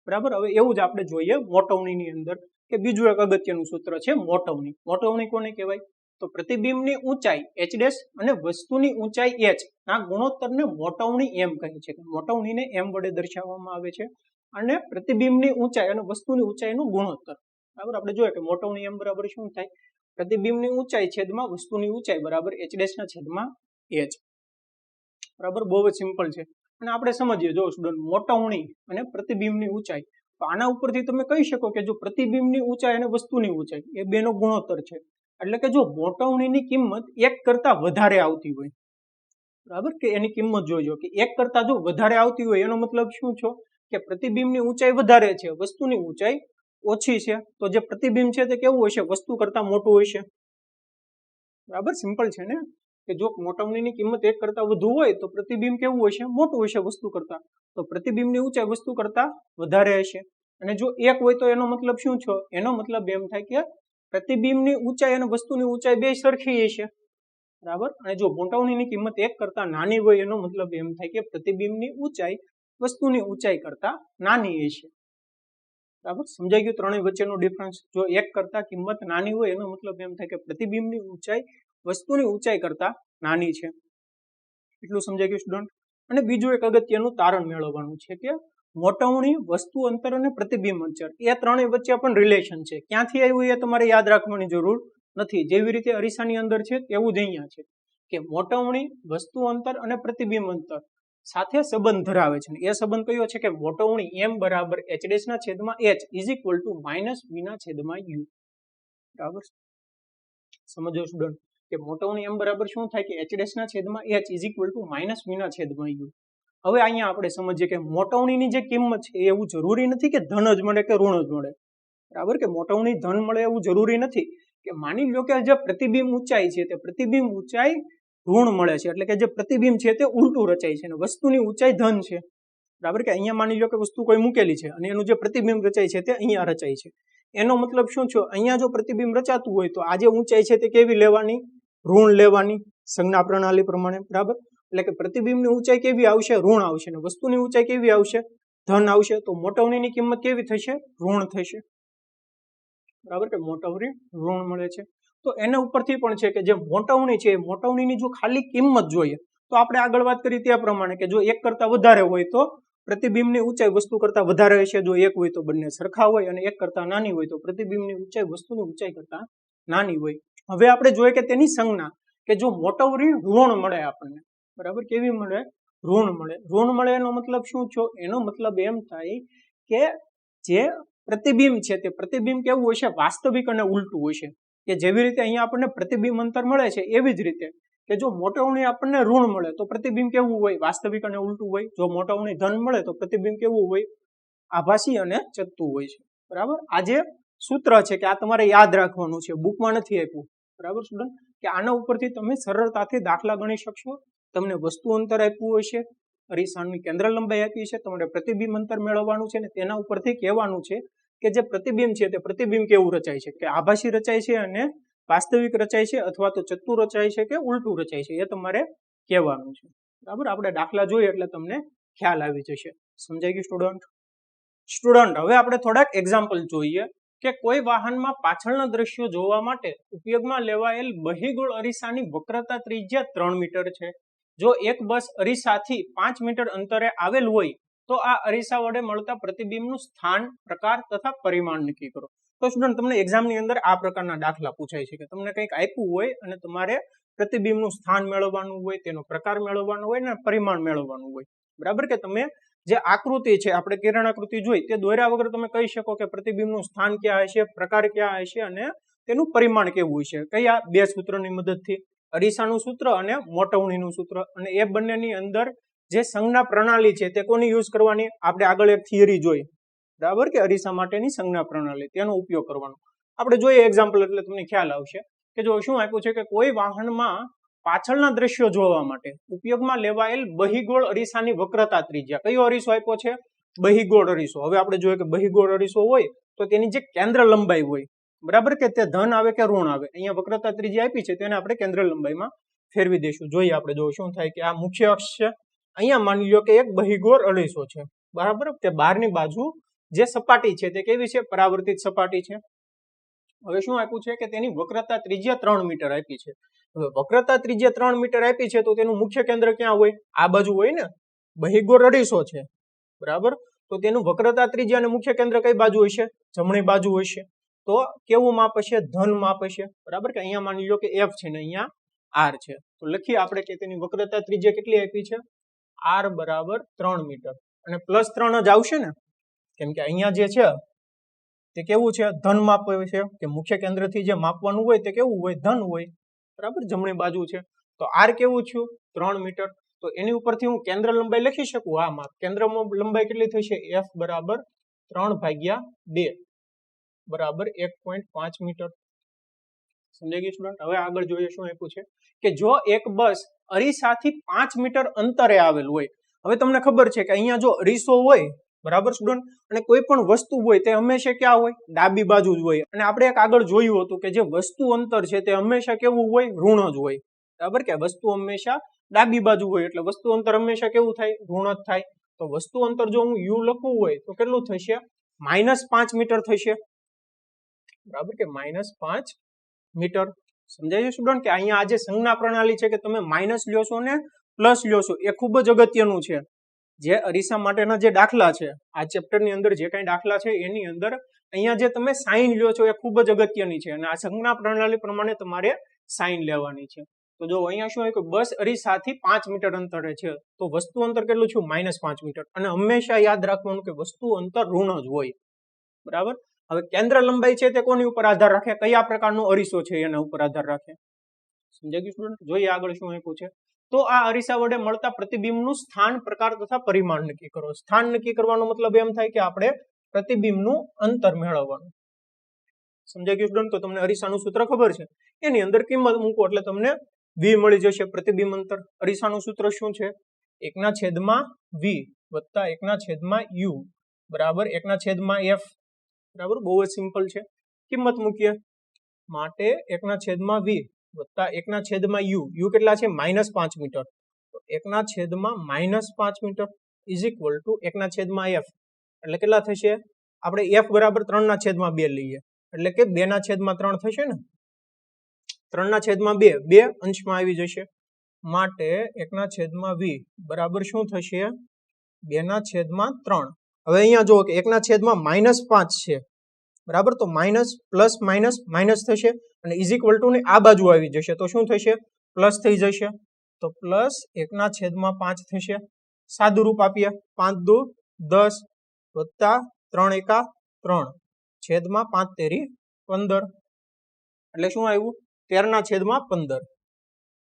બરાબર, હવે એવું જ આપણે જોઈએ મોટવણીની અંદર કે બીજું એક અગત્યનું સૂત્ર છે મોટવણી. મોટવણી કોને કહેવાય, તો પ્રતિબિંબની ઊંચાઈ h' અને વસ્તુની ઊંચાઈ h ના ગુણોત્તરને મોટવણી એમ કહે છે. મોટવણીને એમ વડે દર્શાવવામાં આવે છે. અને પ્રતિબિંબની ઊંચાઈ અને વસ્તુની ઊંચાઈનું ગુણોત્તર. બરાબર, આપણે જોઈએ કે મોટવણી એમ બરાબર શું થાય, પ્રતિબિંબની ઊંચાઈ છેદમાં વસ્તુની ઊંચાઈ બરાબર h ડેશ ના છેદમાં h. બરાબર, બહુ જ સિમ્પલ છે. અને આપણે સમજીએ, જો સ્ટુડન્ટ, મોટવણી અને પ્રતિબિંબની ઊંચાઈ, તો આના ઉપરથી તમે કહી શકો કે જો પ્રતિબિંબની ઊંચાઈ અને વસ્તુની ઊંચાઈ એ બેનો ગુણોત્તર છે, એટલે કે જો મોટવણીની કિંમત 1 કરતા વધારે આવતી હોય, બરાબર, કે એની કિંમત જોઈજો કે 1 કરતા જો વધારે આવતી હોય એનો મતલબ શું છે કે પ્રતિબિંબની ઊંચાઈ વધારે છે, વસ્તુની ઊંચાઈ ઓછી છે. તો જે પ્રતિબિંબ છે તે કેવું હશે? વસ્તુ કરતા મોટું હશે. બરાબર, સિમ્પલ છે ને, કે જો મોટવણીની કિંમત 1 કરતા વધુ હોય તો પ્રતિબિંબ કેવું હશે? મોટું હશે વસ્તુ કરતા. તો પ્રતિબિંબની ઊંચાઈ વસ્તુ કરતા વધારે હશે. અને જો 1 હોય તો એનો મતલબ શું છે? એનો મતલબ એમ થાય કે પ્રતિબિંબની ઊંચાઈ અને વસ્તુની ઊંચાઈ બે સરખી હશે. બરાબર. અને જો મોટવણીની કિંમત 1 કરતા નાની હોય એનો મતલબ એમ થાય કે પ્રતિબિંબની ઊંચાઈ વસ્તુની ઊંચાઈ કરતા નાની હશે. બરાબર, સમજાઈ ગયું ત્રણેય વચ્ચેનો ડિફરન્સ? જો 1 કરતા કિંમત નાની હોય એનો મતલબ એમ થાય કે પ્રતિબિંબની ઊંચાઈ વસ્તુની ઊંચાઈ કરતા નાની છે. એટલું સમજાઈ ગયું સ્ટુડન્ટ? અને બીજું એક અગત્યનું તારણ મેળવવાનું છે કે મોટવણી, વસ્તુ અંતર અને પ્રતિબિંબ અંતર એ ત્રણેય વચ્ચે પણ રિલેશન છે. ક્યાંથી આવ્યું એ તમારે યાદ રાખવાની જરૂર નથી. જેવી રીતે અરીસાની અંદર છે તેવું જ અહીંયા છે કે મોટવણી, વસ્તુ અંતર અને પ્રતિબિંબ અંતર સાથે સંબંધ ધરાવે છે. એ સંબંધ કયો છે કે મોટવણી m બરાબર h ડેશ ના છેદમાં h is equal two minus v ના છેદમાં u. બરાબર, સમજો સ્ટુડન્ટ, કે મોટવણી m બરાબર શું થાય કે h ડેશ ના છેદમાં h is equal two minus v ના છેદમાં u. હવે અહીંયા આપણે સમજીએ કે મોટવણીની જે કિંમત છે એવું જરૂરી નથી કે ધન જ મળે કે ઋણ જ મળે. બરાબર, કે મોટવણી ધન મળે એવું જરૂરી નથી. કે માની લો કે જે પ્રતિબિંબ ઊંચાઈ છે તે પ્રતિબિંબ ઊંચાઈ ઋણ મળે છે, એટલે કે જે પ્રતિબિંબ છે તે ઉલટું રચાય છે અને વસ્તુની ઊંચાઈ ધન છે. બરાબર, કે અહીંયા માની લો કે વસ્તુ કોઈ મૂકેલી છે અને એનું જે પ્રતિબિંબ રચાય છે તે અહીંયા રચાય છે. એનો મતલબ શું છે? અહીંયા જો પ્રતિબિંબ રચાતું હોય તો આ જે ઊંચાઈ છે તે કેવી લેવાની? ઋણ લેવાની, સંજ્ઞા પ્રણાલી પ્રમાણે. બરાબર, એટલે કે પ્રતિબિંબની ઊંચાઈ કેવી આવશે? ઋણ આવશે. અને વસ્તુની ઊંચાઈ કેવી આવશે? ધન આવશે. તો મોટવણીની કિંમત કેવી થશે? ઋણ થશે. બરાબર, કે મોટવણી ઋણ મળે છે. તો એના ઉપરથી પણ છે કે જે મોટવણી છે મોટવણીની જો ખાલી કિંમત જોઈએ તો આપણે આગળ વાત કરી તે પ્રમાણે કે જો 1 કરતા વધારે હોય તો પ્રતિબિંબની ઊંચાઈ વસ્તુ કરતા વધારે હશે. જો 1 હોય તો બંને સરખા હોય, અને 1 કરતા નાની હોય તો પ્રતિબિંબની ઊંચાઈ વસ્તુની ઊંચાઈ કરતા નાની હોય. હવે આપણે જોઈએ કે તેની સંજ્ઞા, કે જો મોટવણી ઋણ મળે આપણને, બરાબર, કેવી મળે? ઋણ મળે. ઋણ મળે એનો મતલબ શું છે? એનો મતલબ એમ થાય કે જે પ્રતિબિંબ છે તે પ્રતિબિંબ કેવું હશે? વાસ્તવિક અને ઉલટું હશે. કે જેવી રીતે અહીંયા આપણને પ્રતિબિંબ અંતર મળે છે એવી જ રીતે કે જો મોટવણી આપણને ઋણ મળે તો પ્રતિબિંબ કેવું હોય? વાસ્તવિક અને ઉલટું હોય. જો મોટવણી ધન મળે તો પ્રતિબિંબ કેવું હોય? આભાસી અને ચત્તું હોય છે. બરાબર, આ જે સૂત્ર છે કે આ તમારે યાદ રાખવાનું છે, બુકમાં નથી આપ્યું. બરાબર સ્ટુડન્ટ, કે આના ઉપરથી તમે સરળતાથી દાખલા ગણી શકશો. તમને વસ્તુ અંતર આપ્યું હશે, અરીસાની કેન્દ્ર લંબાઈ આપી છે, તમારે પ્રતિબિંબ અંતર મેળવવાનું છે, અને તેના ઉપરથી કહેવાનું છે કે જે પ્રતિબિંબ છે તે પ્રતિબિંબ કેવું રચાય છે, કે આભાસી રચાય છે અને વાસ્તવિક રચાય છે, અથવા તો ચત્તુ રચાય છે કે ઉલટું રચાય છે, એ તમારે કહેવાનું છે. બરાબર, આપણે દાખલા જોઈએ એટલે તમને ખ્યાલ આવી જશે. સમજાઈ ગયું સ્ટુડન્ટ? સ્ટુડન્ટ, હવે આપણે થોડાક એક્ઝામ્પલ જોઈએ કે કોઈ વાહનમાં પાછળના દ્રશ્યો જોવા માટે ઉપયોગમાં લેવાયેલ બહિગોળ અરીસાની વક્રતા ત્રિજ્યા 3 મીટર છે. જો એક બસ અરીસાથી 5 મીટર અંતરે આવેલ હોય તો આ અરીસા વડે મળતા પ્રતિબિંબનું સ્થાન, પ્રકાર તથા પરિમાણ નક્કી કરો. તો સ્ટુડન્ટ, તમને એક્ઝામની અંદર આ પ્રકારના દાખલા પૂછાય છે કે તમને કંઈક આપ્યું હોય અને તમારે પ્રતિબિંબનું સ્થાન મેળવવાનું હોય, તેનો પ્રકાર મેળવવાનો હોય અને પરિમાણ મેળવવાનું હોય. બરાબર, કે તમે જે આકૃતિ છે, આપણે કિરણ આકૃતિ જોઈ, તે દોર્યા વગર તમે કહી શકો કે પ્રતિબિંબનું સ્થાન ક્યાં હશે, પ્રકાર ક્યાં હશે અને તેનું પરિમાણ કેવું હશે. કયા? 2 સૂત્રની મદદથી, અરીસાનું સૂત્ર અને મોટવણીનું સૂત્ર. અને એ બંનેની અંદર જે સંજ્ઞા પ્રણાલી છે તે કોની યુઝ કરવાની? આપણે આગળ એક થિયરી જોઈ, બરાબર, કે અરીસા માટેની સંજ્ઞા પ્રણાલી, તેનો ઉપયોગ કરવાનો. આપણે જોઈએ એક્ઝામ્પલ એટલે તમને ખ્યાલ આવશે કે જો શું આપ્યું છે કે કોઈ વાહનમાં પાછળના દ્રશ્યો જોવા માટે ઉપયોગમાં લેવાયેલ બહિગોળ અરીસાની વક્રતા ત્રિજ્યા. કયો અરીસો આપ્યો છે? બહિગોળ અરીસો. હવે આપણે જોઈએ કે બહિગોળ અરીસો હોય તો તેની જે કેન્દ્ર લંબાઈ હોય, બરાબર, કે તે ધન આવે કે ઋણ આવે. અહીંયા વક્રતા ત્રિજ્યા આપી છે તેને આપણે કેન્દ્ર લંબાઈમાં ફેરવી દઈશું. જોઈએ આપણે જો શું થાય કે આ મુખ્ય અક્ષ છે, અહીંયા માની લો કે એક બહિગોળ અરીસો છે, બરાબર, તે બહારની બાજુ જે સપાટી છે તે કેવી છે? પરાવર્તિત સપાટી છે. હવે શું આપ્યું છે કે તેની વક્રતા ત્રિજ્યા 3 મીટર આપી છે. હવે વક્રતા ત્રિજ્યા 3 મીટર આપી છે તો તેનું મુખ્ય કેન્દ્ર ક્યાં હોય? આ બાજુ હોય ને, બહિગોળ અરીસો છે, બરાબર, તો તેનું વક્રતા ત્રિજ્યા અને મુખ્ય કેન્દ્ર કઈ બાજુ હશે? જમણી બાજુ હશે. તો કેવું માપ હશે? ધન માપ હશે, બરાબર કે અહીંયા માની લો કે F છે ને અહીંયા R છે, તો લખીએ આપણે કે તેની વક્રતા ત્રિજ્યા કેટલી આપી છે? R બરાબર 3 મીટર, અને +3 જ આવશે ને, કેમ કે અહીંયા જે છે તે કેવું છે? ધન માપ છે, કે મુખ્ય કેન્દ્રથી જે માપવાનું હોય તે કેવું હોય? ધન હોય, બરાબર, જમણી બાજુ છે, તો R કેવું થયું? 3 મીટર. તો એની ઉપરથી હું કેન્દ્ર લંબાઈ લખી શકું? હા, માપ કેન્દ્ર લંબાઈ કેટલી થશે? F બરાબર 3/2 બરાબર 1.5 મીટર. સમજાઈ ગયું સ્ટુડન્ટ? હવે આગળ જોઈએ શું આપ્યું છે કે જો એક બસ અરીસાથી 5 મીટર અંતરે આવેલ હોય. હવે તમને ખબર છે કે અહીંયા જો અરીસો હોય, બરાબર સ્ટુડન્ટ, અને કોઈ પણ વસ્તુ હોય તે હંમેશા ક્યાં હોય? ડાબી બાજુ જ હોય. અને આપણે એક આગળ જોયું હતું કે જે વસ્તુ અંતર છે તે હંમેશા કેવું હોય? ઋણ જ હોય, બરાબર કે વસ્તુ હંમેશા ડાબી બાજુ હોય એટલે વસ્તુ અંતર હંમેશા કેવું થાય? ઋણ જ થાય. તો વસ્તુ અંતર જો હું u લખવું હોય તો કેટલું થશે? -5 મીટર થશે, બરાબર કે -5 મીટર. સમજાય છે સ્ટુડન્ટ? કે અહીંયા આ જે સંજ્ઞા પ્રણાલી છે કે તમે માઇનસ લ્યો છો ને પ્લસ લ્યો છો, એ ખૂબ જ અગત્યનું છે. જે અરીસા માટેના જે દાખલા છે, આ ચેપ્ટરની અંદર જે કાંઈ દાખલા છે એની અંદર અહીંયા જે તમે સાઈન લ્યો છો એ ખૂબ જ અગત્યની છે, અને આ સંજ્ઞા પ્રણાલી પ્રમાણે તમારે સાઈન લેવાની છે. તો જો અહીંયા શું હોય કે બસ અરીસાથી 5 મીટર અંતરે છે, તો વસ્તુ અંતર કેટલું છે? -5 મીટર. અને હંમેશા યાદ રાખવાનું કે વસ્તુ અંતર ઋણ જ હોય, બરાબર. હવે કેન્દ્ર લંબાઈ છે તે કોની ઉપર આધાર રાખે? કયા પ્રકારનો અરીસો છે એના ઉપર આધાર રાખે. સમજાઈ ગયું સ્ટુડન્ટ? જોઈએ આગળ શું આપ્યું છે. તો આ અરીસા વડે મળતા પ્રતિબિંબનું સ્થાન, પ્રકાર તથા પરિમાણ નક્કી કરો. સ્થાન નક્કી કરવાનો મતલબ એમ થાય કે આપણે પ્રતિબિંબનું અંતર મેળવવાનું. સમજાઈ ગયું સ્ટુડન્ટ? તો તમને અરીસાનું સૂત્ર ખબર છે, એની અંદર કિંમત મૂકો એટલે તમને v મળી જશે, પ્રતિબિંબ અંતર. અરીસાનું સૂત્ર શું છે? 1/v વત્તા 1/u બરાબર 1/f, બરાબર. બહુ જ સિમ્પલ છે. કિંમત મૂકીએ માટે 1/v વત્તા 1/u, u કેટલા છે? -5 મીટર. તો 1/-5 metre is equal two 1/f, એટલે કેટલા થશે? આપણે f બરાબર 3/2 લઈએ એટલે કે 2/3 થશે ને, 3/2 બે અંશમાં આવી જશે, માટે 1/v બરાબર શું થશે? 2/3. હવે અહીંયા જુઓ કે 1/-5 છે, બરાબર, તો માઇનસ પ્લસ માઇનસ માઇનસ થશે, અને ઇઝ ઇક્વલ ટુ ની આ બાજુ આવી જશે તો શું થશે? પ્લસ થઈ જશે, તો પ્લસ 1/5 થશે. સાદું રૂપ આપીએ, 5 દુ 10 વત્તા 3 એકા 3 છેદમાં 5 તેરી 15, એટલે શું આવ્યું? 13/15.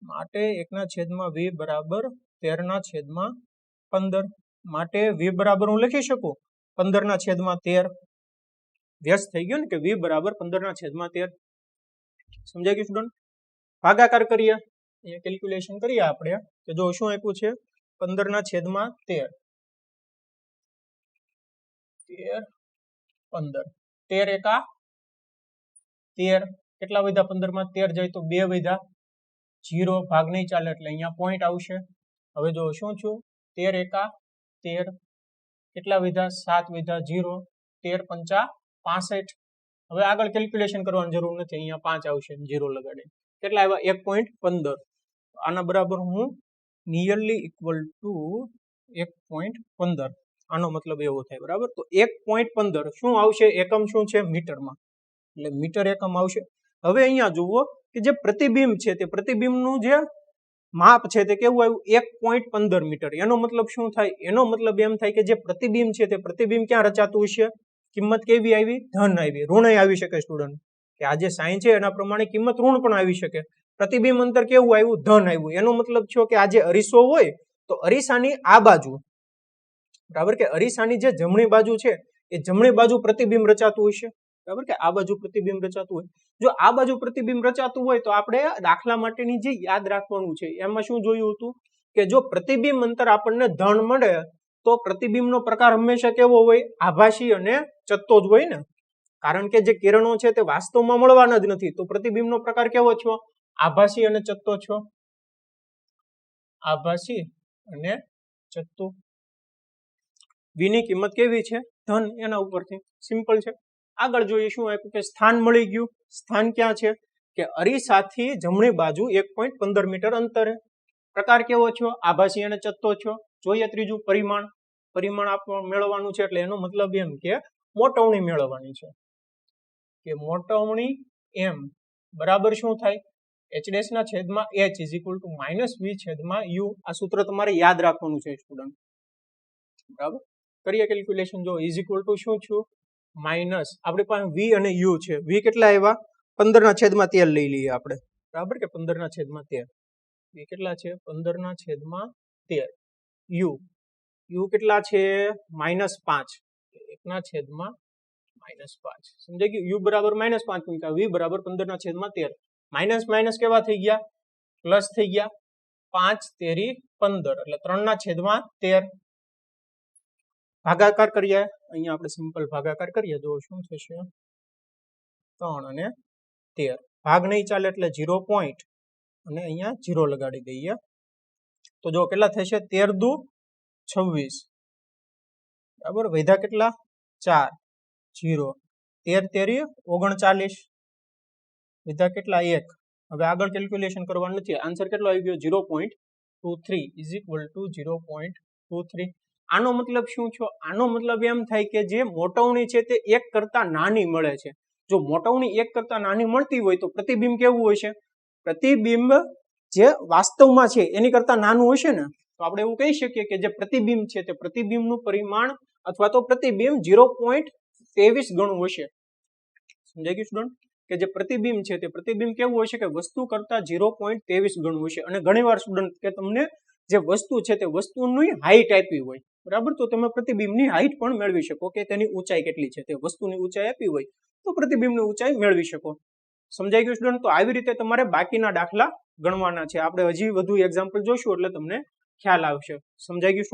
માટે 1/v બરાબર 13/15. માટે v બરાબર હું લખી શકું 15/13. વ્યસ્ત થઈ ગયો ને કે v બરાબર 15/13. સમજાઈ ગયું સ્ટુડન્ટ? ભાગાકાર કરીએ, અહીંયા કેલ્ક્યુલેશન કરીએ આપણે, કે જો શું આપ્યું છે? 15/13 15 13 એકા 13, કેટલા વધ્યા? 15/13 જાય તો 2 વધ્યા, 0 ભાગ નહીં ચાલે એટલે અહીંયા પોઈન્ટ આવશે. હવે જો શું છું? 13 એકા 13, કેટલા વધ્યા? 7 વધ્યા, 0, 13 × 5 = 65. હવે આગળ કેલ્ક્યુલેશન કરવાની જરૂર નથી, અહીંયા 5 આવશે 0 લગાડે. કેટલા આવ્યા? 1.15. આના બરાબર હું નિયરલી ઇક્વલ ટુ 1.15, આનો મતલબ એવો થાય, બરાબર. તો 1.15 શું આવશે? એકમ શું છે? મીટરમાં, એટલે મીટર એકમ આવશે. હવે અહીંયા જુઓ કે જે પ્રતિબિંબ છે તે પ્રતિબિંબનું જે માપ છે તે કેવું આવ્યું? 1.15 મીટર. એનો મતલબ શું થાય? એનો મતલબ એમ થાય કે જે પ્રતિબિંબ છે તે પ્રતિબિંબ ક્યાં રચાતું હશે? કિંમત કેવી આવી? ધન આવી. ઋણ આવી શકે સ્ટુડન્ટ, કે આ જે સાઈન છે એના પ્રમાણે કિંમત ઋણ પણ આવી શકે. પ્રતિબિંબ અંતર કેવું આવ્યું? ધન આવ્યું. એનો મતલબ છે કે આ જે અરીસો હોય તો અરીસાની આ બાજુ, બરાબર, કે અરીસાની જે જમણી બાજુ છે એ જમણી બાજુ પ્રતિબિંબ રચાતું હશે, બરાબર, કે આ બાજુ પ્રતિબિંબ રચાતું હોય. જો આ બાજુ પ્રતિબિંબ રચાતું હોય તો આપણે દાખલા માટેની જે યાદ રાખવાનું છે એમાં શું જોયું હતું કે જો પ્રતિબિંબ અંતર આપણને ધન મળે તો પ્રતિબિંબનો પ્રકાર હંમેશા કેવો હોય? આભાસી અને ચત્તો જ હોય ને, કારણ કે જે કિરણો છે તે વાસ્તવમાં મળવાના જ નથી, તો પ્રતિબિંબનો પ્રકાર કેવો છો? આભાસી અને ચત્તો છો. આભાસી અને ચત્તો. v ની કિંમત કેવી છે? ધન. એના ઉપરથી સિમ્પલ છે. આગળ જોઈએ શું આપ્યું કે સ્થાન મળી ગયું. સ્થાન ક્યાં છે? કે અરીસાથી જમણી બાજુ 1.15 મીટર અંતરે. પ્રકાર કેવો છો? આભાસી અને ચત્તો છો. જોઈએ ત્રીજું પરિમાણ. પરિમાણ મેળવવાનું છે એટલે એનો મતલબ એમ કે મોટવણી મેળવવાની છે. કે મોટવણી m બરાબર શું થાય h ડેશ ના છેદમાં h is equal to -v છેદમાં u. આ સૂત્ર તમારે યાદ રાખવાનું છે સ્ટુડન્ટ. બરાબર કરીએ કેલ્ક્યુલેશન. જો ઇઝ ઇક્વલ ટુ શું થયું માઇનસ આપણી પાસે v અને u છે. v કેટલા આવ્યા 15 ના છેદમાં 13 લઈ લઈએ આપણે. બરાબર કે 15 ના છેદમાં 13. v કેટલા છે 15 ના છેદમાં 13. u કેટલા છે -5 1 ના છેદમાં -5. સમજાઈ ગયું. u બરાબર -5 મૂક્યા, v બરાબર 15 ના છેદમાં 13. માઇનસ માઇનસ કેવા થઈ ગયા પ્લસ થઈ ગયા. 5 તેરી 15 એટલે 3 ના છેદમાં 13. ભાગાકાર કરીએ. અહીંયા આપણે સિમ્પલ ભાગાકાર કરીએ. જો શું થશે 3 અને 13. ભાગ નહીં ચાલે એટલે 0 પોઈન્ટ અને અહીંયા 0 લગાડી દઈએ. તો જો કેટલા થશે 13 દુ 26. બરાબર વધ્યા કેટલા 4 0. 13 તેરી 39. વધ્યા કેટલા 1. હવે આગળ કેલ્ક્યુલેશન કરવાનું નથી. આન્સર કેટલો આવી ગયો 0.23 ઇઝ ઇક્વલ ટુ 0.23. આનો મતલબ શું છે? આનો મતલબ એમ થાય કે જે મોટવણી છે તે 1 કરતા નાની મળે છે. જો મોટવણી 1 કરતા નાની મળતી હોય તો પ્રતિબિંબ કેવું હોય છે? પ્રતિબિંબ જે વાસ્તવમાં છે એની કરતા નાનું હશે ને, તો આપણે એવું કહી શકીએ કે જે પ્રતિબિંબ છે તે પ્રતિબિંબનું પરિમાણ અથવા તો પ્રતિબિંબ 0.23 ગણું હશે. સમજાઈ ગયું સ્ટુડન્ટ? કે જે પ્રતિબિંબ છે તે પ્રતિબિંબ કેવું હશે કે વસ્તુ કરતા 0.23 ગણું હશે. અને ઘણીવાર સ્ટુડન્ટ કે તમને જે વસ્તુ છે તે વસ્તુની હાઈટ આપી હોય, બરાબર, તો તમે પ્રતિબિંબની હાઈટ પણ મેળવી શકો કે તેની ઊંચાઈ કેટલી છે. તે વસ્તુની ઊંચાઈ આપી હોય તો પ્રતિબિંબની ઊંચાઈ મેળવી શકો. સમજાઈ ગયું સ્ટુડન્ટ? તો આવી રીતે તમારે બાકીના દાખલા ગણવાના છે. આપણે હજી વધુ એક્ઝામ્પલ જોઈશું એટલે તમને ખ્યાલ આવશે. સમજાઈ ગયું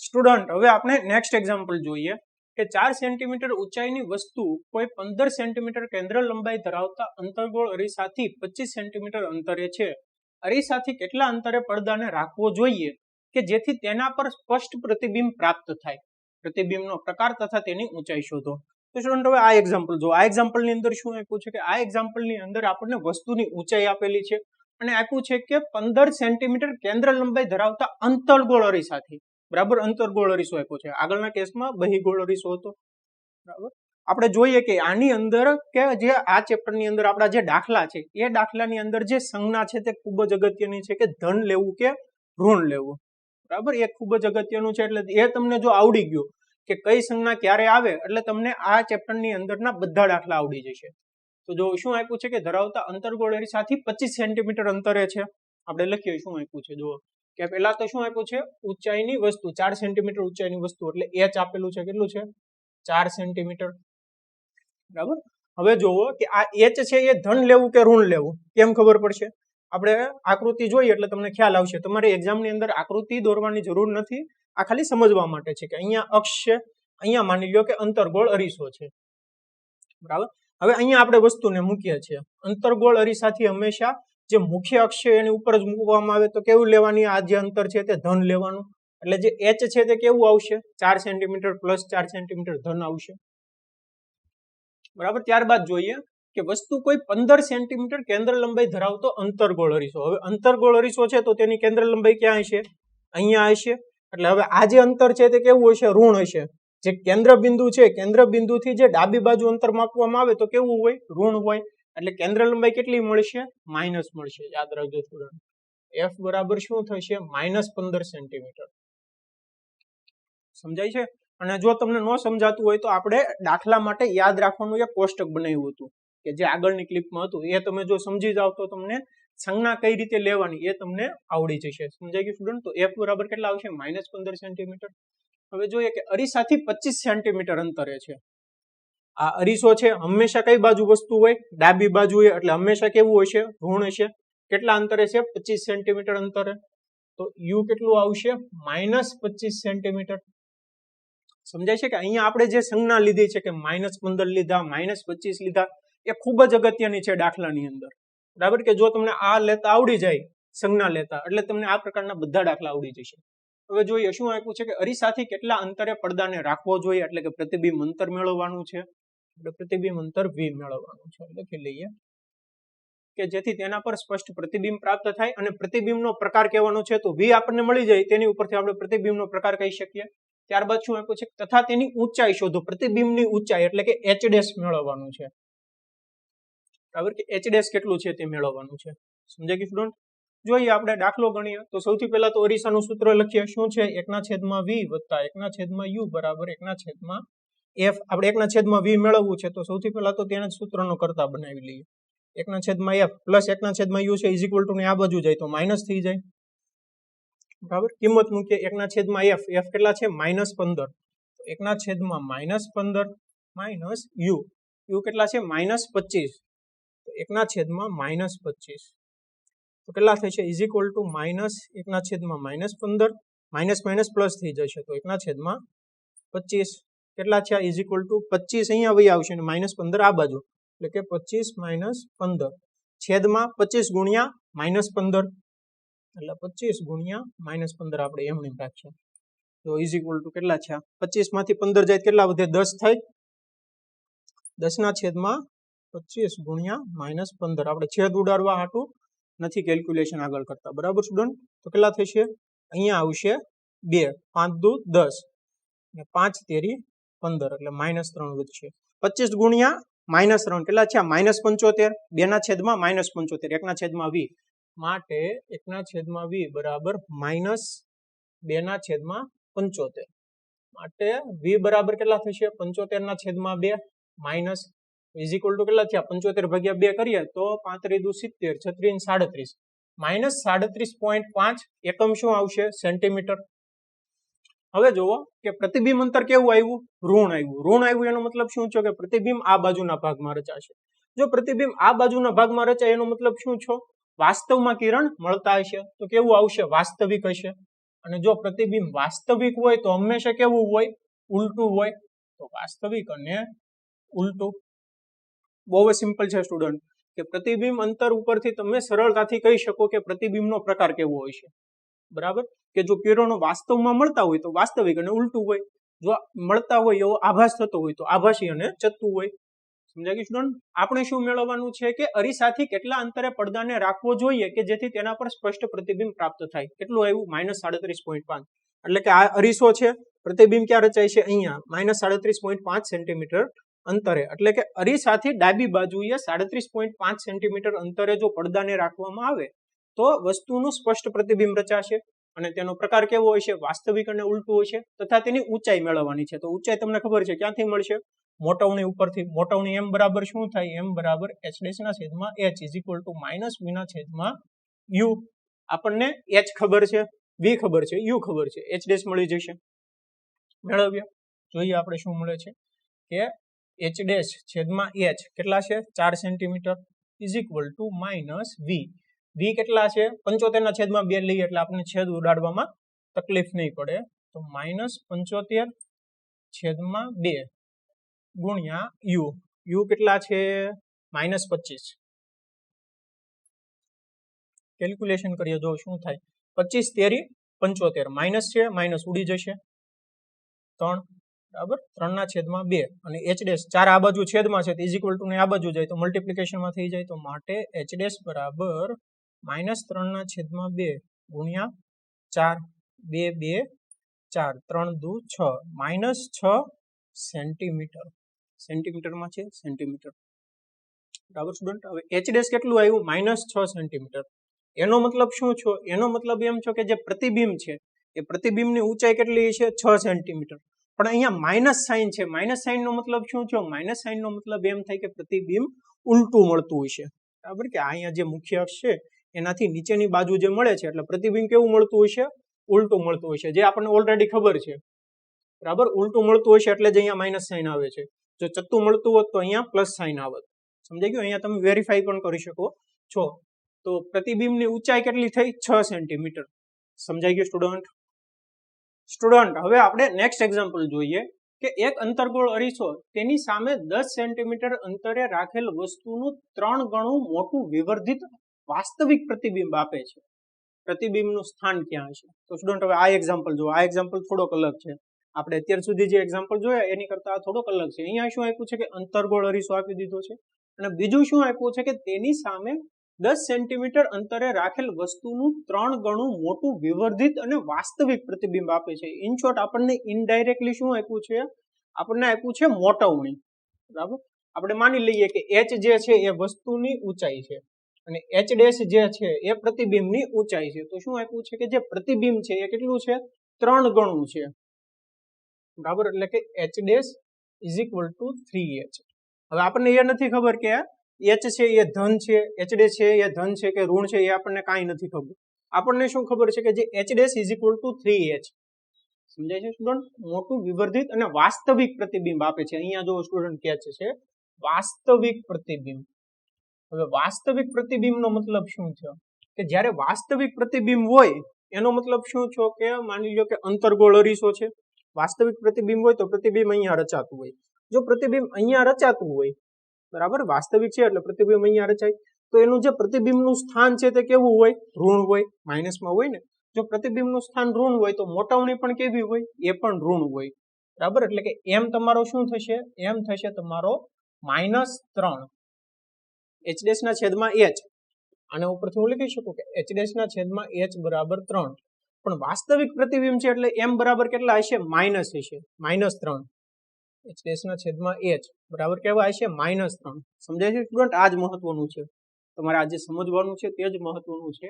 સ્ટુડન્ટ? હવે આપણે નેક્સ્ટ એક્ઝામ્પલ જોઈએ કે 4 સેન્ટીમીટર ઊંચાઈની વસ્તુ કોઈ 15 સેન્ટીમીટર કેન્દ્ર લંબાઈ ધરાવતા અંતર્ગોળ અરીસાથી 25 સેન્ટીમીટર અંતરે છે. અરીસાથી કેટલા અંતરે પડદાને રાખવો જોઈએ કે જેથી તેના પર સ્પષ્ટ પ્રતિબિંબ પ્રાપ્ત થાય? પ્રતિબિંબનો પ્રકાર તથા તેની ઊંચાઈ શોધો. તો સ્ટુડન્ટ હવે આ એક્ઝામ્પલ જો. આ એક્ઝામ્પલની અંદર શું આપ્યું છે કે આ એક્ઝામ્પલની અંદર આપણને વસ્તુની ઊંચાઈ આપેલી છે અને આપ્યું છે કે 15 સેન્ટીમીટર કેન્દ્ર લંબાઈ ધરાવતા અંતર્ગોળ અરીસાથી. બરાબર, અંતર્ગોળ અરીસો આપ્યો છે. આગળના કેસમાં બહિર્ગોળ અરીસો હતો. બરાબર, આપણે જોઈએ કે આની અંદર કે જે આ ચેપ્ટરની અંદર આપણા જે દાખલા છે એ દાખલાની અંદર જે સંજ્ઞા છે તે ખૂબ જ અગત્યની છે કે ધન લેવું કે ઋણ લેવું. બરાબર, એ ખૂબ જ અગત્યનું છે. એટલે એ તમને જો આવડી ગયું કે કઈ સંજ્ઞા ક્યારે આવે એટલે તમને આ ચેપ્ટરની અંદરના બધા દાખલા આવડી જશે. તો જો શું આપ્યું છે કે ધરાવતા અંતર્ગોળ અરીસાથી 25 સેન્ટીમીટર અંતરે છે. આપણે લખીએ શું આપ્યું છે. જો કે પહેલા તો શું આપ્યું છે ઊંચાઈની વસ્તુ 4 સેન્ટીમીટર ઊંચાઈની વસ્તુ એટલે h આપેલું છે. કેટલું છે 4 સેન્ટીમીટર. બરાબર, હવે જોવો કે આ h છે એ ધન લેવું કે ઋણ લેવું કેમ ખબર પડશે? આપણે આકૃતિ જોઈએ એટલે તમને ખ્યાલ આવશે. તમારે એક્ઝામની અંદર આકૃતિ દોરવાની જરૂર નથી. આ ખાલી સમજવા માટે છે કે અહીંયા અક્ષ છે, અહીંયા માની લ્યો કે અંતર્ગોળ અરીસો છે. બરાબર, હવે અહીંયા આપણે વસ્તુને મૂકીએ છીએ. અંતર્ગોળ અરીસાથી હંમેશા જે મુખ્ય અક્ષ છે એની ઉપર જ મૂકવામાં આવે તો કેવું લેવાની? આ જે અંતર છે તે ધન લેવાનું. એટલે જે h છે તે કેવું આવશે 4 સેન્ટીમીટર પ્લસ 4 સેન્ટીમીટર ધન આવશે. બરાબર, ત્યારબાદ જોઈએ કે વસ્તુ કોઈ 15 સેન્ટીમીટર કેન્દ્ર લંબાઈ ધરાવતો અંતર્ગોળ અરીસો. હવે અંતર્ગોળ અરીસો છે તો તેની કેન્દ્ર લંબાઈ ક્યાં હશે? અહીંયા હશે. એટલે હવે આ જે અંતર છે તે કેવું હશે? ઋણ હશે. જે કેન્દ્ર બિંદુ છે, કેન્દ્ર બિંદુથી જે ડાબી બાજુ અંતર માપવામાં આવે તો કેવું હોય? ઋણ હોય. એટલે કેન્દ્ર લંબાઈ કેટલી મળશે? માઇનસ મળશે. યાદ રાખજો સ્ટુડન્ટ. f બરાબર શું થશે? -15 સેન્ટીમીટર. સમજાય છે? અને જો તમને ન સમજાતું હોય તો આપણે દાખલા માટે યાદ રાખવાનું એક કોષ્ટક બનાવ્યું હતું કે જે આગળની ક્લિપમાં હતું. એ તમે જો સમજી જાવ તો તમને સંજ્ઞા કઈ રીતે લેવાની એ તમને આવડી જશે. સમજાઈ ગયું સ્ટુડન્ટ? તો f બરાબર કેટલા આવશે? -15 સેન્ટીમીટર. હવે જોઈએ કે અરીસાથી 25 સેન્ટીમીટર અંતરે છે. આ અરીસો છે હંમેશા કઈ બાજુ વસ્તુ હોય? ડાબી બાજુ હોય. એટલે હંમેશા કેવું હશે? ઋણ હશે. કેટલા અંતરે છે? 25 સેન્ટીમીટર અંતરે. તો u કેટલું આવશે? -25 સેન્ટીમીટર. સમજાય છે કે અહીંયા આપણે જે સંજ્ઞા લીધી છે કે -15 લીધા, -25 લીધા, એ ખૂબ જ અગત્યની છે દાખલાની અંદર. બરાબર, કે જો તમને આ લેતા આવડી જાય સંજ્ઞા લેતા એટલે તમને આ પ્રકારના બધા દાખલા આવડી જશે. હવે જોઈએ શું આપ્યું છે કે અરીસાથી કેટલા અંતરે પડદાને રાખવો જોઈએ. એટલે કે પ્રતિબિંબ અંતર મેળવવાનું છે. એટલે પ્રતિબિંબ અંતર v મેળવવાનું છે. લખી લઈએ કે જેથી તેના પર સ્પષ્ટ પ્રતિબિંબ પ્રાપ્ત થાય. અને પ્રતિબિંબનો પ્રકાર કહેવાનો છે તો v આપણને મળી જાય તેની ઉપરથી આપણે પ્રતિબિંબનો પ્રકાર કહી શકીએ. ત્યારબાદ શું આપ્યું છે તથા તેની ઊંચાઈ શોધો, પ્રતિબિંબની ઊંચાઈ એટલે કે h ડેશ મેળવવાનું છે, બરાબર કે h ડેશ કેટલું છે તે મેળવવાનું છે. સમજાય ગયું સ્ટુડન્ટ? જોઈએ આપણે દાખલો ગણીએ તો સૌથી પહેલા તો અરીસાનું સૂત્ર લખીએ. શું છે? 1/v વત્તા 1/u બરાબર 1/f. આપણે 1/v મેળવવું છે તો સૌથી પહેલા તો તેના સૂત્રનો કરતા બનાવી લઈએ. 1/f પ્લસ 1/u છે ઇઝ ઇક્વલ ટુ ને આ બાજુ જાય તો માઇનસ થઈ જાય, બરાબર. કિંમત મૂકીએ 1/f. f કેટલા છે? -15. 1/-15 માઇનસ u. u કેટલા છે? -25. તો 1/-25 તો કેટલા થશે? Is equal two -1/-15 minus minus plus થઈ જશે તો 1/25 કેટલા છે? ઇઝ ઇક્વલ ટુ 25 અહીંયા વહી આવશે અને -15 આ બાજુ એટલે કે 25 - 15 છેદમાં 25 ગુણ્યા -15 એટલે 25 ગુણ્યા -15 આપણે એમ નહીં રાખીએ તો ઇઝ ઇક્વલ ટુ કેટલા છે? 25 માંથી 15 જાય કેટલા વધે? 10 થાય. 10/25 ગુણ્યા -15 આપણે છેદ ઉડાડવા હાટું નથી કેલ્ક્યુલેશન આગળ કરતા, બરાબર સ્ટુડન્ટ? તો કેટલા થશે? અહીંયા આવશે 2 5 દુ 10 અને 5 તેરી 15 એટલે -3 વધશે. 25 ગુણ્યા -3 કેટલા છે? -75. 2/-75 1/v માટે 1/v બરાબર -2/75 માટે v બરાબર કેટલા થશે? 75/2 માઇનસ ઇઝ ઇક્વલ ટુ કેટલા થયા? 75/2 કરીએ તો 35 દુ 70 36 37 -37.5 એકમ શું આવશે? સેન્ટીમીટર. હવે જુઓ કે પ્રતિબિંબ અંતર કેવું આવ્યું? ઋણ આવ્યું. ઋણ આવ્યું એનો મતલબ શું છે? કે પ્રતિબિંબ આ બાજુના ભાગમાં રચાશે. જો પ્રતિબિંબ આ બાજુના ભાગમાં રચાય એનો મતલબ શું છે? વાસ્તવમાં કિરણ મળતા હશે તો કેવું આવશે? વાસ્તવિક હશે. અને જો પ્રતિબિંબ વાસ્તવિક હોય તો હંમેશા કેવું હોય? ઉલટું હોય. તો વાસ્તવિક અને ઉલટું. બહુ જ સિમ્પલ છે સ્ટુડન્ટ કે પ્રતિબિંબ અંતર ઉપરથી તમે સરળતાથી કહી શકો કે પ્રતિબિંબનો પ્રકાર કેવો હોય છે, બરાબર. કે જો કિરણો વાસ્તવમાં મળતા હોય તો વાસ્તવિક અને ઉલટું હોય, જો મળતા હોય એવો આભાસ થતો હોય તો આભાસી અને ચત્તું હોય. સમજાય ગયું સ્ટુડન્ટ? આપણે શું મેળવવાનું છે કે અરીસાથી કેટલા અંતરે પડદાને રાખવો જોઈએ કે જેથી તેના પર સ્પષ્ટ પ્રતિબિંબ પ્રાપ્ત થાય. કેટલું આવ્યું? -37.5 એટલે કે આ અરીસો છે, પ્રતિબિંબ ક્યાં રચાય છે? અહીંયા -37.5 સેન્ટીમીટર અંતરે. એટલે કે અરીસાથી ડાબી બાજુએ 37.5 સેન્ટીમીટર અંતરે જો પડદાને રાખવામાં આવે તો વસ્તુનું સ્પષ્ટ પ્રતિબિંબ રચાશે. અને તેનો પ્રકાર કેવો હોય છે? વાસ્તવિક અને ઉલટું હોય છે. તથા તેની ઊંચાઈ મેળવવાની છે. તો ઊંચાઈ તમને ખબર છે ક્યાંથી મળશે? મોટવણી ઉપરથી. મોટવણી m બરાબર શું થાય? m બરાબર h ના છેદમાં h is equal to -v ના છેદમાં u. આપણને h ખબર છે, v ખબર છે, u ખબર છે, h ડેશ મળી જશે. મેળવીએ. જોઈએ આપણે શું મળે છે કે h ડેશ છેદમાં h કેટલા છે? 4 centimetre is equal to -v. v કેટલા છે? 75/2 લઈએ એટલે આપણને છેદ ઉડાડવામાં તકલીફ નહીં પડે તો -75/2 ગુણ્યા u. u કેટલા છે? -25. કેલ્ક્યુલેશન કરીએ જો શું થાય? 25 તેરી 75 માઇનસ છે, માઇનસ ઉડી જશે 3 બરાબર 3/2 અને h ડેશ 4 આ બાજુ છેદમાં છે તો ઇઝ ઇક્વલ ટુ ને આ બાજુ જાય તો મલ્ટીપ્લિકેશનમાં થઈ જાય તો માટે h ડેશ બરાબર -3/2 ગુણ્યા 4 2 2 4 3 દુ 6 -6 સેન્ટીમીટર. સેન્ટીમીટરમાં છે સેન્ટીમીટર, બરાબર સ્ટુડન્ટ. હવે h ડેશ કેટલું આવ્યું? -6 સેન્ટીમીટર. એનો મતલબ શું છે? એનો મતલબ એમ છે કે જે પ્રતિબિંબ છે એ પ્રતિબિંબની ઊંચાઈ કેટલી છે? 6 સેન્ટીમીટર. પણ અહીંયા માઇનસ સાઇન છે. માઇનસ સાઇન નો મતલબ શું છે? માઇનસ સાઇન નો મતલબ એમ થાય કે પ્રતિબિંબ ઉલટું મળતું હશે, બરાબર. કે અહીંયા જે મુખ્ય અક્ષ છે એનાથી નીચેની બાજુ જે મળે છે એટલે પ્રતિબિંબ કેવું મળતું હશે? ઉલટું મળતું હશે, જે આપણને ઓલરેડી ખબર છે, બરાબર. ઉલટું મળતું હશે એટલે જ અહીંયા માઇનસ સાઇન આવે છે. જો ચત્તું મળતું હોત તો અહીંયા પ્લસ સાઇન આવત. સમજાઈ ગયું? અહીંયા તમે વેરીફાઈ પણ કરી શકો છો. તો પ્રતિબિંબની ઊંચાઈ કેટલી થઈ? 6 સેન્ટીમીટર. સમજાઈ ગયું સ્ટુડન્ટ? સ્ટુડન્ટ હવે આપણે નેક્સ્ટ એક્ઝામ્પલ જોઈએ કે એક અંતર્ગોળ અરીસો તેની સામે 10 સેન્ટીમીટર અંતરે રાખેલ વસ્તુનું 3 ગણું મોટું વિવર્ધિત વાસ્તવિક પ્રતિબિંબ આપે છે. પ્રતિબિંબનું સ્થાન ક્યાં હશે? તો સ્ટુડન્ટ હવે આ એક્ઝામ્પલ જુઓ. આ એક્ઝામ્પલ થોડોક અલગ છે. આપણે અત્યાર સુધી જે એક્ઝામ્પલ જોયા એની કરતા આ થોડોક અલગ છે. અહીંયા શું આપ્યું છે કે અંતર્ગોળ અરીસો આપી દીધો છે અને બીજું શું આપ્યું છે કે તેની સામે 10 સેન્ટીમીટર અંતરે રાખેલ વસ્તુનું 3 ગણું મોટું વિવર્ધિત અને વાસ્તવિક પ્રતિબિંબ આપે છે. ઇન શોર્ટ આપણને ઇનડાયરેક્ટલી શું આપ્યું છે? આપણને આપ્યું છે મોટવણી. બરાબર, આપણે માની લઈએ કે h જે છે એ વસ્તુની ઊંચાઈ છે અને h ડેશ જે છે એ પ્રતિબિંબની ઊંચાઈ છે. તો શું આપ્યું છે કે જે પ્રતિબિંબ છે એ કેટલું છે? 3 ગણું છે. બરાબર, એટલે કે h dash is equal two 3h. હવે આપણને એ નથી ખબર કે h છે એ ધન છે, h ડેશ છે એ ધન છે કે ઋણ છે, એ આપણને કાંઈ નથી ખબર. આપણને શું ખબર છે કે જે h dash is equal two 3h. સમજાય છે સ્ટુડન્ટ? મોટું વિવર્ધિત અને વાસ્તવિક પ્રતિબિંબ આપે છે. અહીંયા જો સ્ટુડન્ટ કેચ છે વાસ્તવિક પ્રતિબિંબ. હવે વાસ્તવિક પ્રતિબિંબનો મતલબ શું છે? કે જ્યારે વાસ્તવિક પ્રતિબિંબ હોય એનો મતલબ શું છે કે માની લો કે અંતર્ગોળ અરીસો છે. વાસ્તવિક પ્રતિબિંબ હોય તો પ્રતિબિંબ અહીંયા રચાતું હોય. જો પ્રતિબિંબ અહીંયા રચાતું હોય, બરાબર, વાસ્તવિક છે એટલે પ્રતિબિંબ અહીંયા રચાય, તો એનું જે પ્રતિબિંબનું સ્થાન છે તે કેવું હોય? ઋણ હોય, માઇનસમાં હોય ને. જો પ્રતિબિંબનું સ્થાન ઋણ હોય તો મોટવણી પણ કેવી હોય? એ પણ ઋણ હોય. બરાબર, એટલે કે એમ તમારો શું થશે? એમ થશે તમારો -3 h ડેશ ના છેદમાં h. આના ઉપરથી હું લખી શકું કે h ડેશ ના છેદમાં h બરાબર 3. પણ વાસ્તવિક પ્રતિબિંબ છે એટલે m બરાબર કેટલા હશે? માઇનસ હશે, -3. h ડેશ ના છેદમાં h બરાબર કેવા હશે? -3. સમજાય છે સ્ટુડન્ટ? આ જ મહત્વનું છે. તમારે આજે સમજવાનું છે તે જ મહત્વનું છે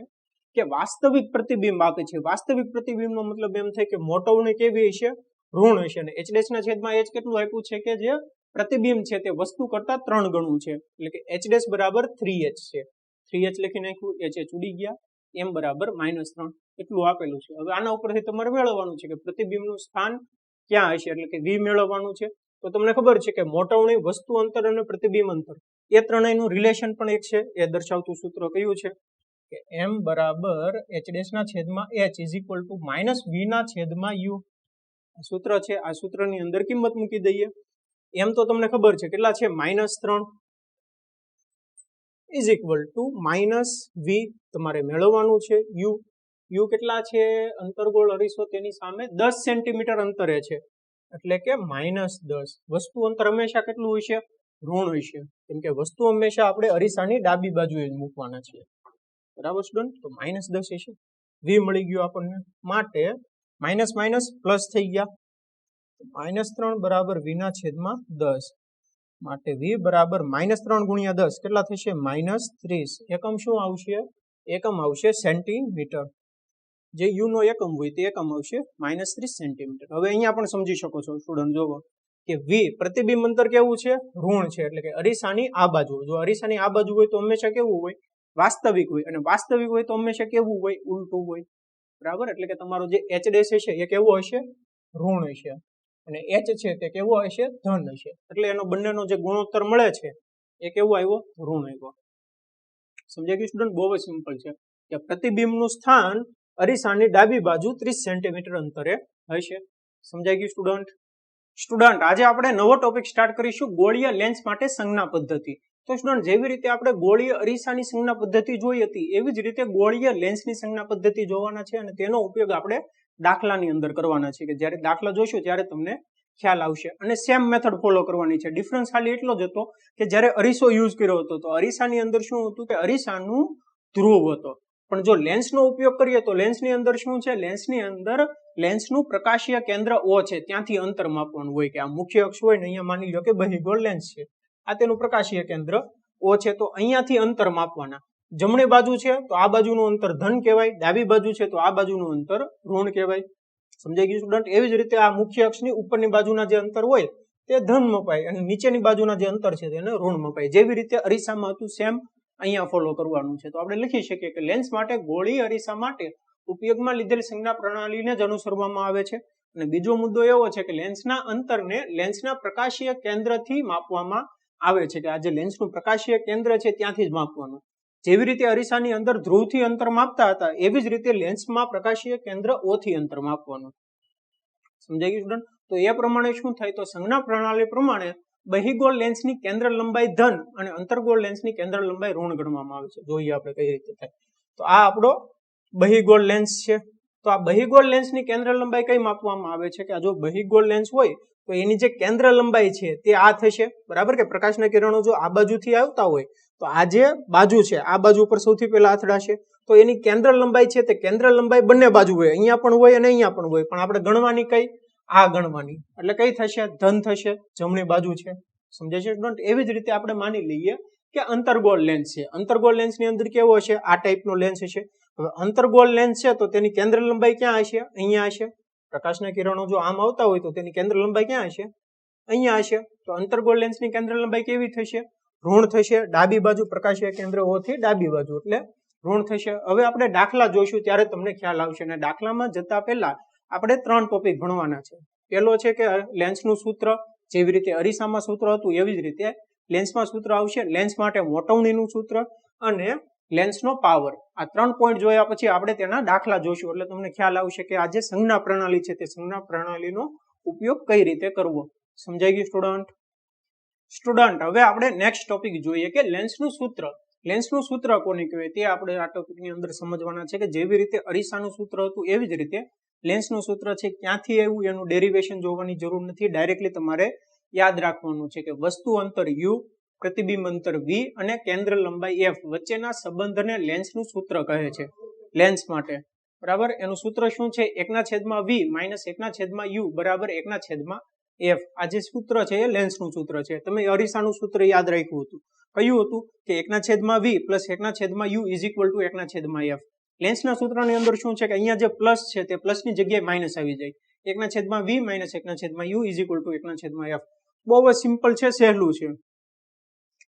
કે વાસ્તવિક પ્રતિબિંબ આપે છે. વાસ્તવિક પ્રતિબિંબનો મતલબ એમ થાય કે મોટવણી કેવી હશે? ઋણ હશે. અને h ડેશ ના છેદમાં h કેટલું આપ્યું છે કે જે પ્રતિબિંબ છે તે વસ્તુ કરતા 3 ગણું છે. એટલે કે h ડેશ બરાબર 3h છે. 3h લખી નાખ્યું, h ઉડી ગયા, m બરાબર -3 એટલું આપેલું છે. હવે આના ઉપરથી તમારે મેળવવાનું છે કે પ્રતિબિંબનું સ્થાન ક્યાં હશે, એટલે કે v મેળવવાનું છે. તો તમને ખબર છે કે મોટવણી, વસ્તુ અંતર અને પ્રતિબિંબ અંતર એ ત્રણેયનું રિલેશન પણ એક છે. એ દર્શાવતું સૂત્ર કયું છે? કે m બરાબર h ડેશ ના છેદમાં h is equal to -v ના છેદમાં u. આ સૂત્ર છે. આ સૂત્રની અંદર કિંમત મૂકી દઈએ. એમ તો તમને ખબર છે કેટલા છે? -3 ઇઝ ઇક્વલ ટુ -v તમારે મેળવવાનું છે u. u કેટલા છે? અંતર્ગોળ અરીસો તેની સામે 10 સેન્ટીમીટર અંતરે છે એટલે કે -10. વસ્તુ અંતર હંમેશા કેટલું હશે? ઋણ હશે, કેમ કે વસ્તુ હંમેશા આપણે અરીસાની ડાબી બાજુએ જ મૂકવાના છીએ. બરાબર સ્ટુડન્ટ? તો -10 હશે. v મળી ગયો આપણને, માટે માઇનસ માઇનસ પ્લસ થઈ ગયા. -3 બરાબર v ના છેદમાં 10, માટે v બરાબર -3 ગુણ્યા 10 કેટલા થશે? -30. એકમ શું આવશે? એકમ આવશે સેન્ટીમીટર. જે u નો એકમ હોય તે એકમ આવશે -30 સેન્ટીમીટર. હવે અહીંયા પણ સમજી શકો છો સ્ટુડન્ટ, જોવો કે v પ્રતિબિંબ અંતર કેવું છે? ઋણ છે, એટલે કે અરીસાની આ બાજુ. જો અરીસાની આ બાજુ હોય તો હંમેશા કેવું હોય? વાસ્તવિક હોય. અને વાસ્તવિક હોય તો હંમેશા કેવું હોય? ઉલટું હોય. બરાબર, એટલે કે તમારો જે h ડેશ હશે એ કેવો હશે? ઋણ હશે. અને h છે તે કેવો હશે? ધન હશે. એટલે એનો બંનેનો જે ગુણોત્તર મળે છે એ કેવો આવ્યો? ઋણ આવ્યો. સમજાય ગયું સ્ટુડન્ટ? બહુ જ સિમ્પલ છે કે પ્રતિબિંબનું સ્થાન અરીસાની ડાબી બાજુ 30 સેન્ટીમીટર અંતરે હશે. સમજાઈ ગયું સ્ટુડન્ટ? સ્ટુડન્ટ આજે આપણે નવો ટોપિક સ્ટાર્ટ કરીશું, ગોળીય લેન્સ માટે સંજ્ઞા પદ્ધતિ. તો સ્ટુડન્ટ જેવી રીતે આપણે ગોળીય અરીસાની સંજ્ઞા પદ્ધતિ જોઈ હતી એવી જ રીતે ગોળીય લેન્સની સંજ્ઞા પદ્ધતિ જોવાના છે અને તેનો ઉપયોગ આપણે દાખલાની અંદર કરવાના છે. કે જ્યારે દાખલા જોઈશું ત્યારે તમને ખ્યાલ આવશે. અને સેમ મેથડ ફોલો કરવાની છે. ડિફરન્સ ખાલી એટલો જ હતો કે જ્યારે અરીસો યુઝ કર્યો હતો તો અરીસાની અંદર શું હતું કે અરીસાનું ધ્રુવ હતો. પણ જો લેન્સનો ઉપયોગ કરીએ તો લેન્સની અંદર શું છે? લેન્સની અંદર લેન્સનું પ્રકાશીય કેન્દ્ર O છે, ત્યાંથી અંતર માપવાનું હોય. કે આ મુખ્ય અક્ષ હોય ને, અહીંયા માની લો કે બહિર્ગોળ લેન્સ છે, આ તેનું પ્રકાશીય કેન્દ્ર O છે, તો અહીંયાથી અંતર માપવાના. જમણી બાજુ છે તો આ બાજુનું અંતર ધન કહેવાય, ડાબી બાજુ છે તો આ બાજુનું અંતર ઋણ કહેવાય. સમજાઈ ગયું સ્ટુડન્ટ? એવી જ રીતે આ મુખ્ય અક્ષની ઉપરની બાજુના જે અંતર હોય તે ધન મપાય અને નીચેની બાજુના જે અંતર છે તેને ઋણ મપાય. જેવી રીતે અરીસામાં હતું સેમ અહીંયા ફોલો કરવાનું છે. તો આપણે લખી શકીએ કે લેન્સ માટે, ગોળી અરીસા માટે ઉપયોગમાં લીધેલ સંજ્ઞા પ્રણાલીને જ અનુસરવામાં આવે છે. અને બીજો મુદ્દો એવો છે કે લેન્સના અંતરને લેન્સના પ્રકાશીય કેન્દ્રથી માપવામાં આવે છે. કે આ જે લેન્સનું પ્રકાશીય કેન્દ્ર છે ત્યાંથી જ માપવાનું. જેવી રીતે અરીસાની અંદર ધ્રુવથી અંતર માપતા હતા એવી જ રીતે લેન્સમાં પ્રકાશીય કેન્દ્ર O થી અંતર માપવાનું. સમજાઈ ગયું સ્ટુડન્ટ? તો એ પ્રમાણે શું થાય? તો સંજ્ઞા પ્રણાલી પ્રમાણે બહિર્ગોળ લેન્સની કેન્દ્ર લંબાઈ ધન અને અંતર્ગોળ લેન્સની કેન્દ્ર લંબાઈ ઋણ ગણવામાં આવે છે. જોઈએ આપણે કઈ રીતે થાય. તો આ આપણો બહિર્ગોળ લેન્સ છે. તો આ બહિર્ગોળ લેન્સની કેન્દ્ર લંબાઈ કઈ માપવામાં આવે છે? કે આ જો બહિર્ગોળ લેન્સ હોય તો એની જે કેન્દ્ર લંબાઈ છે તે આ થશે. બરાબર, કે પ્રકાશના કિરણો જો આ બાજુથી આવતા હોય તો આ જે બાજુ છે આ બાજુ ઉપર સૌથી પહેલા અથડાશે, તો એની કેન્દ્ર લંબાઈ છે તે કેન્દ્ર લંબાઈ બંને બાજુ હોય, અહીંયા પણ હોય અને અહીંયા પણ હોય, પણ આપણે ગણવાની કઈ આ ગણવાની, એટલે કઈ થશે ધન થશે, જમણી બાજુ છે, સમજાય છે સ્ટુડન્ટ? એવી જ રીતે આપણે માની લઈએ કે અંતર્ગોળ લેન્સ છે, અંતર્ગોળ લેન્સ ની અંદર કેવો હશે આ ટાઈપનો લેન્સ હશે. હવે અંતર્ગોળ લેન્સ છે તો તેની કેન્દ્ર લંબાઈ ક્યાં હશે? અહીંયા હશે. પ્રકાશના કિરણો જો આમ આવતા હોય તો તેની કેન્દ્ર લંબાઈ ક્યાં હશે? અહીંયા હશે. તો અંતર્ગોળ લેન્સની કેન્દ્ર લંબાઈ કેવી થશે? ઋણ થશે. ડાબી બાજુ પ્રકાશીય કેન્દ્ર હોવાથી ડાબી બાજુ એટલે ઋણ થશે. હવે આપણે દાખલા જોઈશું ત્યારે તમને ખ્યાલ આવશે, અને દાખલામાં જતા પહેલા આપણે 3 ટોપિક ભણવાના છે. પહેલો છે કે લેન્સનું સૂત્ર, જેવી રીતે અરીસામાં સૂત્ર હતું એવી જ રીતે લેન્સમાં સૂત્ર આવશે. લેન્સ માટે મોટવણીનું સૂત્ર અને લેન્સનો પાવર. આ 3 પોઈન્ટ જોયા પછી આપણે તેના દાખલા જોઈશું, એટલે તમને ખ્યાલ આવશે કે આ જે સંજ્ઞા પ્રણાલી છે તે સંજ્ઞા પ્રણાલીનો ઉપયોગ કઈ રીતે કરવો. સમજાઈ ગયું સ્ટુડન્ટ? સ્ટુડન્ટ હવે આપણે નેક્સ્ટ ટોપિક જોઈએ કે લેન્સનું સૂત્ર. લેન્સનું સૂત્ર કોને કહેવાય તે આપણે આ ટોપિકની અંદર સમજવાના છે, કે જેવી રીતે અરીસાનું સૂત્ર હતું એવી જ રીતે લેન્સનું સૂત્ર છે. ક્યાંથી આવ્યું એનું ડેરિવેશન જોવાની જરૂર નથી, ડાયરેક્ટલી તમારે યાદ રાખવાનું છે કે વસ્તુ અંતર u, પ્રતિબિંબ અંતર v અને કેન્દ્ર લંબાઈ f વચ્ચેના સંબંધને લેન્સનું સૂત્ર કહે છે. લેન્સ માટે બરાબર એનું સૂત્ર શું છે? 1/v - 1/u બરાબર 1/f. આ જે સૂત્ર છે એ લેન્સનું સૂત્ર છે. તમે અરીસાનું સૂત્ર યાદ રાખ્યું હતું, કયું હતું કે 1/v + 1/u = 1/f. લેન્સના સૂત્રની અંદર શું છે કે અહીંયા જે પ્લસ છે તે પ્લસની જગ્યાએ માઇનસ આવી જાય. 1/v - 1/u = 1/f. બહુ જ સિમ્પલ છે, સહેલું છે.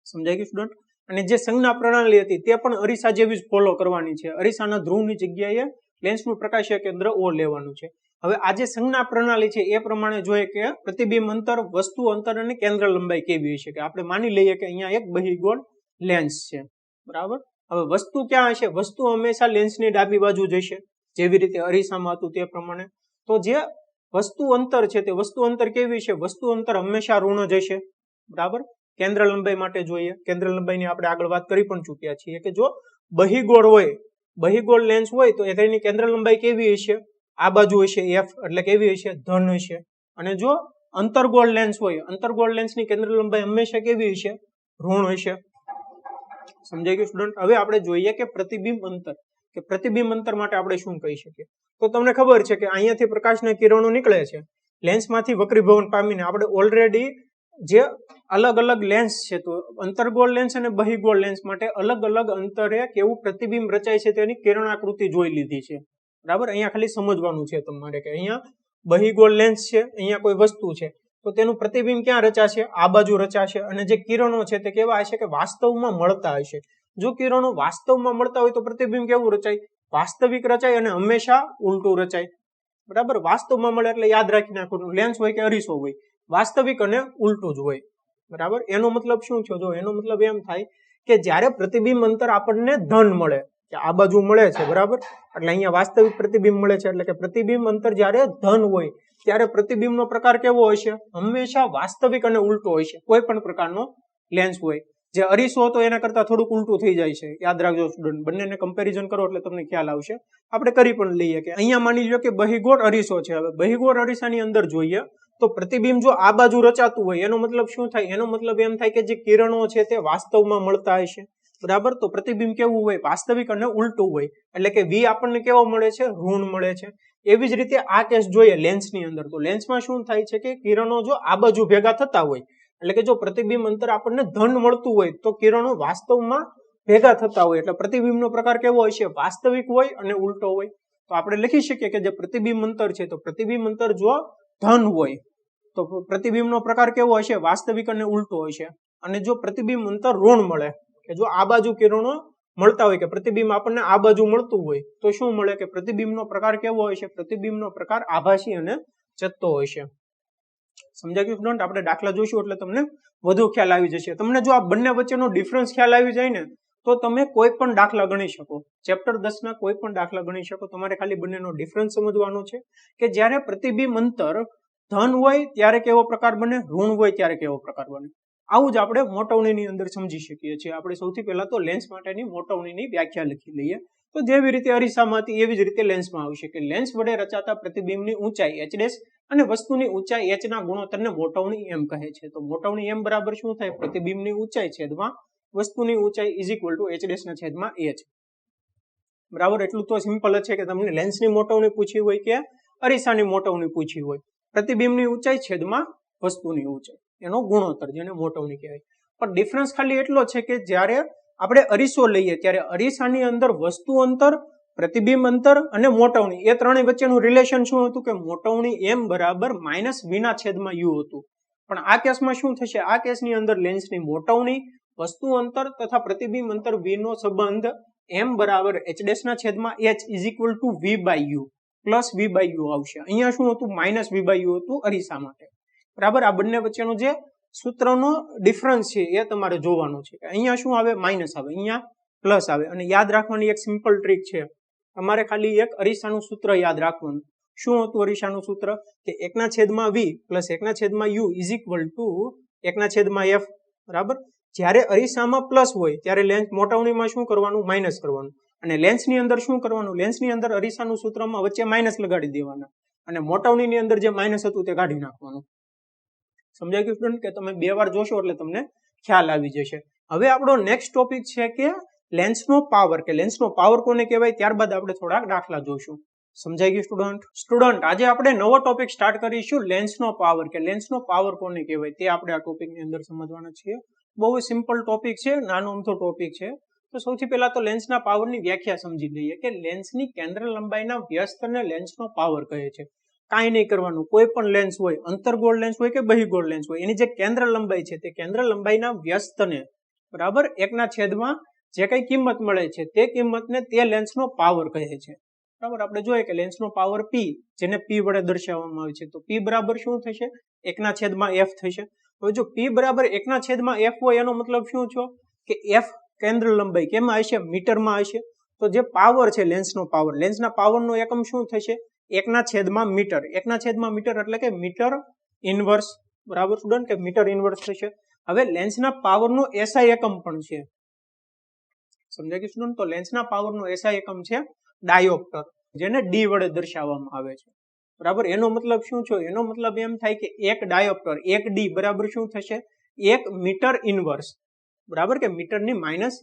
સમજાય ગયું સ્ટુડન્ટ? અને જે સંજ્ઞા પ્રણાલી હતી તે પણ અરીસા જેવી જ ફોલો કરવાની છે. અરીસાના ધ્રુવની જગ્યાએ લેન્સનું પ્રકાશીય કેન્દ્ર O લેવાનું છે. હવે આ જે સંજ્ઞા પ્રણાલી છે એ પ્રમાણે જોઈએ કે પ્રતિબિંબ અંતર, વસ્તુ અંતર અને કેન્દ્ર લંબાઈ કેવી હશે. કે આપણે માની લઈએ કે અહીંયા એક બહિર્ગોળ લેન્સ છે, બરાબર. હવે વસ્તુ ક્યાં હશે? વસ્તુ હંમેશા લેન્સની ડાબી બાજુ જશે, જેવી રીતે અરીસામાં હતું તે પ્રમાણે. તો જે વસ્તુ અંતર છે તે વસ્તુ અંતર કેવી છે? વસ્તુ અંતર હંમેશા ઋણ જ હશે, બરાબર. કેન્દ્ર લંબાઈ માટે જોઈએ, કેન્દ્ર લંબાઈની આપણે આગળ વાત કરી પણ ચૂક્યા છીએ કે જો બહિર્ગોળ હોય, બહિર્ગોળ લેન્સ હોય તો તેની કેન્દ્ર લંબાઈ કેવી હશે? આ બાજુ હશે f, એટલે કેવી હશે? ધન હશે. અને જો અંતર્ગોળ લેન્સ હોય, અંતર્ગોળ લેન્સની કેન્દ્ર લંબાઈ હંમેશા કેવી હશે? ઋણ હશે. સમજાઈ ગયું સ્ટુડન્ટ? હવે આપણે જોઈએ કે પ્રતિબિંબ અંતર, કે પ્રતિબિંબ અંતર માટે આપણે શું કહી શકીએ. તો તમને ખબર છે કે અહીંયાથી પ્રકાશના કિરણો નીકળે છે, લેન્સમાંથી વક્રીભવન પામીને આપણે ઓલરેડી જે અલગ અલગ લેન્સ છે, તો અંતર્ગોળ લેન્સ અને બહિર્ગોળ લેન્સ માટે અલગ અલગ અંતરે કેવું પ્રતિબિંબ રચાય છે તેની કિરણાકૃતિ જોઈ લીધી છે, બરાબર. અહીંયા ખાલી સમજવાનું છે તમારે કે અહીંયા બહિર્ગોળ લેન્સ છે, અહીંયા કોઈ વસ્તુ છે, તો તેનું પ્રતિબિંબ ક્યાં રચાશે? આ બાજુ રચાશે. અને જે કિરણો છે તે કેવા હશે? કે વાસ્તવમાં મળતા હશે. જો કિરણો વાસ્તવમાં મળતા હોય તો પ્રતિબિંબ કેવું રચાય? વાસ્તવિક રચાય અને હંમેશા ઉલટું રચાય, બરાબર. વાસ્તવમાં મળે એટલે યાદ રાખી નાખવાનું, લેન્સ હોય કે અરીસો હોય, વાસ્તવિક અને ઉલટું જ હોય, બરાબર. એનો મતલબ શું થયો? જો એનો મતલબ એમ થાય કે જ્યારે પ્રતિબિંબ અંતર આપણને ધન મળે, કે આ બાજુ મળે છે, બરાબર, એટલે અહીંયા વાસ્તવિક પ્રતિબિંબ મળે છે, એટલે કે પ્રતિબિંબ અંતર જ્યારે ધન હોય ત્યારે પ્રતિબિંબનો પ્રકાર કેવો હશે? હંમેશા વાસ્તવિક અને ઉલટો હશે. કોઈ પણ પ્રકારનો લેન્સ હોય, જે અરીસો હતો એના કરતા થોડુંક ઉલટું થઈ જાય છે. યાદ રાખજો સ્ટુડન્ટ, બંનેને કમ્પેરિઝન કરો એટલે તમને ખ્યાલ આવશે. આપણે કરી પણ લઈએ કે અહીંયા માની લો કે બહિર્ગોળ અરીસો છે. હવે બહિર્ગોળ અરીસાની અંદર જોઈએ તો પ્રતિબિંબ જો આ બાજુ રચાતું હોય એનો મતલબ શું થાય? એનો મતલબ એમ થાય કે જે કિરણો છે તે વાસ્તવમાં મળતા હશે, બરાબર. તો પ્રતિબિંબ કેવું હોય? વાસ્તવિક અને ઉલટું હોય, એટલે કે v આપણને કેવો મળે છે? ઋણ મળે છે. એવી જ રીતે આ કેસ જોઈએ લેન્સની અંદર, તો લેન્સમાં શું થાય છે કે કિરણો જો આ બાજુ ભેગા થતા હોય, એટલે કે જો પ્રતિબિંબ અંતર આપણને ધન મળતું હોય તો કિરણો વાસ્તવમાં ભેગા થતા હોય, એટલે પ્રતિબિંબનો પ્રકાર કેવો હશે? વાસ્તવિક હોય અને ઉલટો હોય. તો આપણે લખી શકીએ કે જે પ્રતિબિંબ અંતર છે, તો પ્રતિબિંબ અંતર જો ધન હોય તો પ્રતિબિંબનો પ્રકાર કેવો હશે? વાસ્તવિક અને ઉલટો હશે. અને જો પ્રતિબિંબ અંતર ઋણ મળે, કે જો આ બાજુ કિરણો મળતા હોય, કે પ્રતિબિંબ આપણને આ બાજુ મળતું હોય, તો શું મળે? કે પ્રતિબિંબનો પ્રકાર કેવો હશે? પ્રતિબિંબનો પ્રકાર આભાસી અને ચત્તો હશે. સમજાય ગયું સ્ટુડન્ટ? આપણે દાખલા જોઈશું એટલે તમને વધુ ખ્યાલ આવી જશે. તમને જો આ બંને વચ્ચેનો ડિફરન્સ ખ્યાલ આવી જાય ને તો તમે કોઈ પણ દાખલા ગણી શકો, ચેપ્ટર 10 ના કોઈ પણ દાખલા ગણી શકો. તમારે ખાલી બંનેનો ડિફરન્સ સમજવાનો છે કે જ્યારે પ્રતિબિંબ અંતર ધન હોય ત્યારે કેવો પ્રકાર બને, ઋણ હોય ત્યારે કેવો પ્રકાર બને. આવું જ આપણે મોટવણીની અંદર સમજી શકીએ છીએ. આપણે સૌથી પહેલા તો લેન્સ માટેની મોટવણીની વ્યાખ્યા લખી લઈએ. તો જેવી રીતે અરીસામાં હતી એવી જ રીતે લેન્સમાં આવશે કે લેન્સ વડે રચાતા પ્રતિબિંબની ઊંચાઈ h' અને વસ્તુની ઊંચાઈ h ના ગુણોત્તરને મોટવણી એમ કહે છે. તો મોટવણી એમ બરાબર શું થાય? પ્રતિબિંબની ઊંચાઈ છેદમાં વસ્તુની ઊંચાઈ is equal two h dash ના છેદમાં a છે. બરાબર, એટલું તો સિમ્પલ જ છે કે તમને લેન્સની મોટવણી પૂછી હોય કે અરીસાની મોટવણી પૂછી હોય, પ્રતિબિંબની ઊંચાઈ છેદમાં વસ્તુની ઊંચાઈ એનો ગુણોત્તર જેને મોટવણી કહેવાય. પણ ડિફરન્સ ખાલી એટલો છે કે જ્યારે આપણે અરીસો લઈએ ત્યારે અરીસાની અંદર વસ્તુ અંતર, પ્રતિબિંબ અંતર અને મોટવણી એ ત્રણેય વચ્ચેનું રિલેશન શું હતું કે મોટવણી m બરાબર માઇનસ v ના છેદમાં u હતું. પણ આ કેસમાં શું થશે, આ કેસની અંદર લેન્સની મોટવણી, વસ્તુ અંતર તથા પ્રતિબિંબ અંતર v નો સંબંધ m બરાબર h ડેશ ના છેદમાં h is equal to v by u plus v by u આવશે. અહીંયા શું હતું, માઇનસ v બાય u હતું અરીસા માટે. બરાબર, આ બંને વચ્ચેનું જે સૂત્રનો ડિફરન્સ છે એ તમારે જોવાનું છે. અહીંયા શું આવે, માઇનસ આવે, અહીંયા પ્લસ આવે. અને યાદ રાખવાની એક સિમ્પલ ટ્રીક છે, તમારે ખાલી એક અરીસાનું સૂત્ર યાદ રાખવાનું. શું હતું અરીસાનું સૂત્ર કે 1/v plus 1/u is equal two 1/f. બરાબર, જ્યારે અરીસામાં પ્લસ હોય ત્યારે લેન્સ મોટવણીમાં શું કરવાનું, માઇનસ કરવાનું. અને લેન્સની અંદર શું કરવાનું, લેન્સની અંદર અરીસાનું સૂત્રમાં વચ્ચે માઇનસ લગાડી દેવાના અને મોટવણીની અંદર જે માઇનસ હતું તે કાઢી નાખવાનું. સમજાય ગયું સ્ટુડન્ટ કે તમે 2 વાર જોશો એટલે તમને ખ્યાલ આવી જશે. હવે આપણો નેક્સ્ટ ટોપિક છે કે લેન્સનો પાવર, કે લેન્સનો પાવર કોને કહેવાય, ત્યારબાદ આપણે થોડાક દાખલા જોશું. સમજાઈ ગયું સ્ટુડન્ટ આજે આપણે નવો ટોપિક સ્ટાર્ટ કરીશું લેન્સનો પાવર, કે લેન્સનો પાવર કોને કહેવાય તે આપણે આ ટોપિકની અંદર સમજવાના છીએ. બહુ સિમ્પલ ટોપિક છે, નાનો અમથો ટોપિક છે. તો સૌથી પહેલા તો લેન્સના પાવરની વ્યાખ્યા સમજી લઈએ કે લેન્સની કેન્દ્ર લંબાઈના વ્યસ્તને લેન્સનો પાવર કહે છે. કાંઈ નહીં કરવાનું, કોઈ પણ લેન્સ હોય, અંતર્ગોળ લેન્સ હોય કે બહિર્ગોળ લેન્સ હોય, એની જે કેન્દ્ર લંબાઈ છે તે કેન્દ્ર લંબાઈના વ્યસ્તને બરાબર 1/છેદમાં જે કઈ કિંમત મળે છે તે કિંમતને તે લેન્સનો પાવર કહે છે. બરાબર, આપણે જોઈએ કે લેન્સનો પાવર p, જેને p વડે દર્શાવવામાં આવે છે, તો p બરાબર શું થશે, 1/f થશે. હવે જો p બરાબર 1/f હોય એનો મતલબ શું છે કે f કેન્દ્ર લંબાઈ કેમાં હશે, મીટરમાં હશે. તો જે પાવર છે લેન્સનો પાવર, લેન્સના પાવરનો એકમ શું થશે, 1/મીટર. 1/મીટર એટલે કે મીટર ઇનવર્સ. બરાબર સ્ટુડન્ટ, કે મીટર ઇનવર્સ થશે. હવે લેન્સના પાવરનો SI એકમ પણ છે. સમજાય ગયું સ્ટુડન્ટ? તો લેન્સના પાવરનો SI એકમ છે ડાયોપ્ટર, જેને d વડે દર્શાવવામાં આવે છે. બરાબર, એનો મતલબ શું છે, એનો મતલબ એમ થાય કે એક ડાયોપ્ટર 1 d બરાબર શું થશે, 1 મીટર ઇનવર્સ. બરાબર, કે મીટરની -1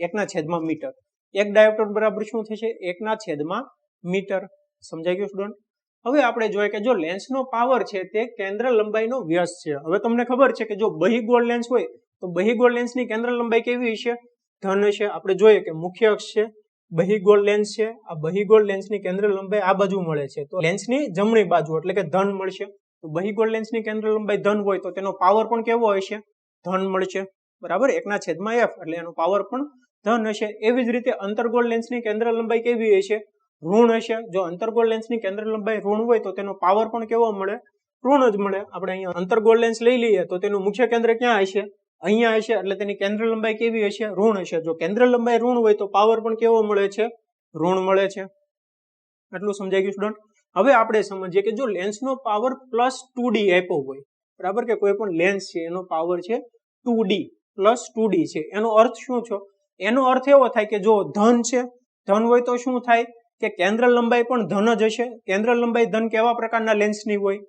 1/મીટર. એક ડાયોપ્ટર બરાબર શું થશે, 1/મીટર. સમજાઈ ગયું સ્ટુડન્ટ? હવે આપણે જોઈએ કે જો લેન્સનો પાવર છે તે કેન્દ્ર લંબાઈનો વ્યસ્ત છે. હવે તમને ખબર છે કે જો બહિર્ગોળ લેન્સ હોય તો બહિર્ગોળ લેન્સની કેન્દ્ર લંબાઈ કેવી હશે, ધન હશે. આપણે જોઈએ કે મુખ્ય અક્ષ છે, બહિર્ગોળ લેન્સ છે, આ બહિર્ગોળ લેન્સની કેન્દ્ર લંબાઈ આ બાજુ મળે છે, તો લેન્સની જમણી બાજુ એટલે કે ધન મળશે. તો બહિર્ગોળ લેન્સની કેન્દ્ર લંબાઈ ધન હોય તો તેનો પાવર પણ કેવો હશે, ધન મળશે. બરાબર, 1/f એટલે એનો પાવર પણ ધન હશે. એવી જ રીતે અંતર્ગોળ લેન્સની કેન્દ્ર લંબાઈ કેવી હશે, ઋણ હશે. જો અંતર્ગોળ લેન્સની કેન્દ્ર લંબાઈ ઋણ હોય તો તેનો પાવર પણ કેવો મળે, ઋણ જ મળે. આપણે અહીંયા અંતર્ગોળ લેન્સ લઈ લઈએ તો તેનું મુખ્ય કેન્દ્ર ક્યાં હશે, અહીંયા હશે, એટલે તેની કેન્દ્ર લંબાઈ કેવી હશે, ઋણ હશે. જો કેન્દ્ર લંબાઈ ઋણ હોય તો પાવર પણ કેવો મળે છે, ઋણ મળે છે. એટલું સમજાઈ ગયું સ્ટુડન્ટ? હવે આપણે સમજીએ કે જો લેન્સનો પાવર +2d આપ્યો હોય, બરાબર, કે કોઈ પણ લેન્સ છે એનો પાવર છે 2d +2d છે, એનો અર્થ શું છે, એનો અર્થ એવો થાય કે જો ધન છે, ધન હોય તો શું થાય કે કેન્દ્ર લંબાઈ પણ ધન જ હશે. કેન્દ્ર લંબાઈ ધન કેવા પ્રકારના લેન્સની હોય,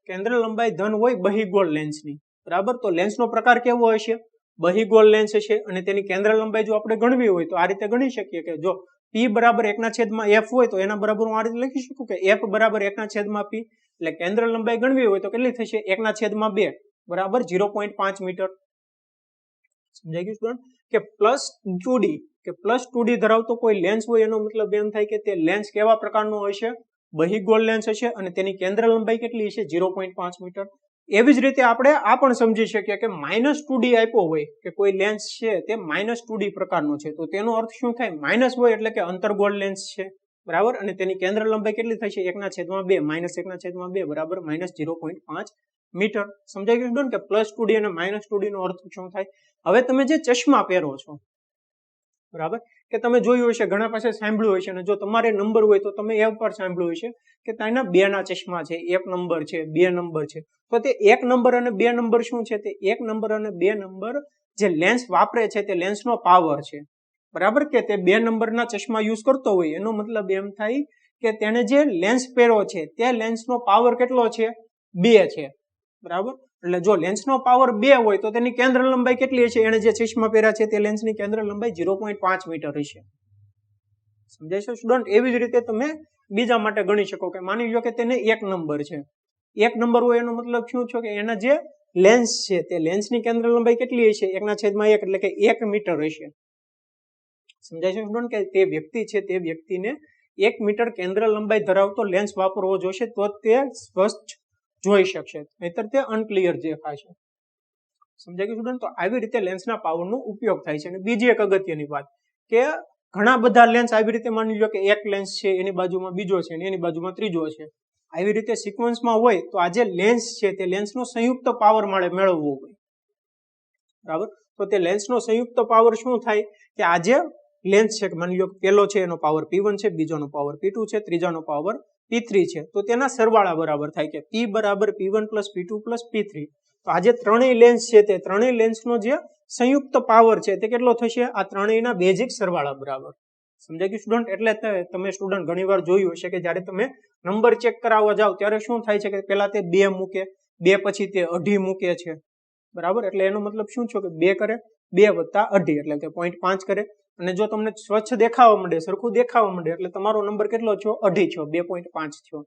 કેન્દ્ર લંબાઈ ધન હોય બહિર્ગોળ લેન્સની. બરાબર, તો લેન્સનો પ્રકાર કેવો હશે, બહિર્ગોળ લેન્સ હશે. અને તેની કેન્દ્ર લંબાઈ જો આપણે ગણવી હોય તો આ રીતે ગણી શકીએ કે જો p બરાબર 1/f હોય તો એના બરાબર હું આ રીતે લખી શકું કે f બરાબર 1/p. એટલે કેન્દ્ર લંબાઈ ગણવી હોય તો કેટલી થશે, 1/2 બરાબર 0.5 મીટર. સમજાઈ ગયું સ્ટુડન્ટ? કે +2d, કે +2d ધરાવતો કોઈ લેન્સ હોય એનો મતલબ એમ થાય કે તે લેન્સ કેવા પ્રકારનો હશે, બહિર્ગોળ લેન્સ હશે. અને તેની કેન્દ્ર લંબાઈ કેટલી હશે, 0.5 મીટર. એવી જ રીતે આપણે આ પણ સમજી શકીએ કે -2d આપ્યો હોય કે કોઈ લેન્સ છે તે -2d પ્રકારનો છે, તો તેનો અર્થ શું થાય, માઇનસ હોય એટલે કે અંતર્ગોળ લેન્સ છે. બરાબર, અને તેની કેન્દ્ર લંબાઈ કેટલી થશે, 1/2 -1/2 બરાબર -0.5 મીટર. સમજાઈ ગયું સ્ટુડન્ટ કે +2d અને -2d નો અર્થ શું થાય? હવે તમે જે ચશ્મા પહેરો છો, બરાબર, કે તમે જોયું હશે, ઘણા પાસે સાંભળ્યું હશે, અને જો તમારે નંબર હોય તો તમે એ પર સાંભળ્યું હશે કે તેના 2 ના ચશ્મા છે, 1 નંબર છે, 2 નંબર છે. તો તે 1 નંબર અને 2 નંબર શું છે, તે 1 નંબર અને 2 નંબર જે લેન્સ વાપરે છે તે લેન્સનો પાવર છે. બરાબર, કે તે 2 નંબરના ચશ્મા યુઝ કરતો હોય એનો મતલબ એમ થાય કે તેને જે લેન્સ પહેરો છે તે લેન્સનો પાવર કેટલો છે, 2 છે. બરાબર, એટલે જો લેન્સનો પાવર 2 હોય તો તેની કેન્દ્ર લંબાઈ કેટલી હશે? એને જે ચશ્મા પહેર્યા છે તે લેન્સની કેન્દ્ર લંબાઈ 0.5 મીટર હશે. સમજાય છે સ્ટુડન્ટ? એવી જ રીતે તમે બીજા માટે ગણી શકો કે માની લો કે તેને 1 નંબર છે. 1 નંબર હોય એનો મતલબ શું છે કે એના જે લેન્સ છે તે લેન્સની કેન્દ્ર લંબાઈ કેટલી હશે? 1/1 એટલે કે 1 મીટર હશે. સમજાય છે સ્ટુડન્ટ? કે તે વ્યક્તિ છે તે વ્યક્તિને 1 મીટર કેન્દ્ર લંબાઈ ધરાવતો લેન્સ વાપરવો જોશે તો તે સ્પષ્ટ જોઈ શકશે, નહીતર તે અનક્લિયર દેખાશે. સમજાય ગયું સ્ટુડન્ટ? તો આવી રીતે લેન્સના પાવરનો ઉપયોગ થાય છે. અને બીજી એક અગત્યની વાત કે ઘણા બધા લેન્સ આવી રીતે માની લો કે એક લેન્સ છે એની બાજુમાં બીજો છે અને એની બાજુમાં ત્રીજો છે. આવી રીતે સિક્વન્સમાં હોય તો આ જે લેન્સ છે તે લેન્સનો સંયુક્ત પાવર મેળવવો હોય. બરાબર? તો તે લેન્સનો સંયુક્ત પાવર શું થાય કે આ જે લેન્સ છે માની લો પહેલો છે એનો પાવર P1 છે, બીજાનો પાવર P2 છે, ત્રીજાનો પાવર P3 છે. તો તેના સરવાળા બરાબર થાય કે P બરાબર P1 plus P2 plus P3. તો આ જે ત્રણેય લેન્સ છે તે ત્રણેય લેન્સનો જે સંયુક્ત પાવર છે તે કેટલો થશે? આ ત્રણેયના બેઝિક સરવાળા બરાબર. સમજાય ગયું સ્ટુડન્ટ? એટલે તમે સ્ટુડન્ટ ઘણીવાર જોયું હશે કે જ્યારે તમે નંબર ચેક કરાવવા જાઓ ત્યારે શું થાય છે કે પહેલા તે 2 મૂકે, 2 પછી તે 2.5 મૂકે છે. બરાબર? એટલે એનો મતલબ શું છે કે 2 કરે, 2 વત્તા 2.5 એટલે કે 0.5 કરે. અને જો તમને સ્વચ્છ દેખાવા માંડે, સરખું દેખાવા માંડે એટલે તમારો નંબર કેટલો થયો? 2.5 થયો, 2.5 થયો.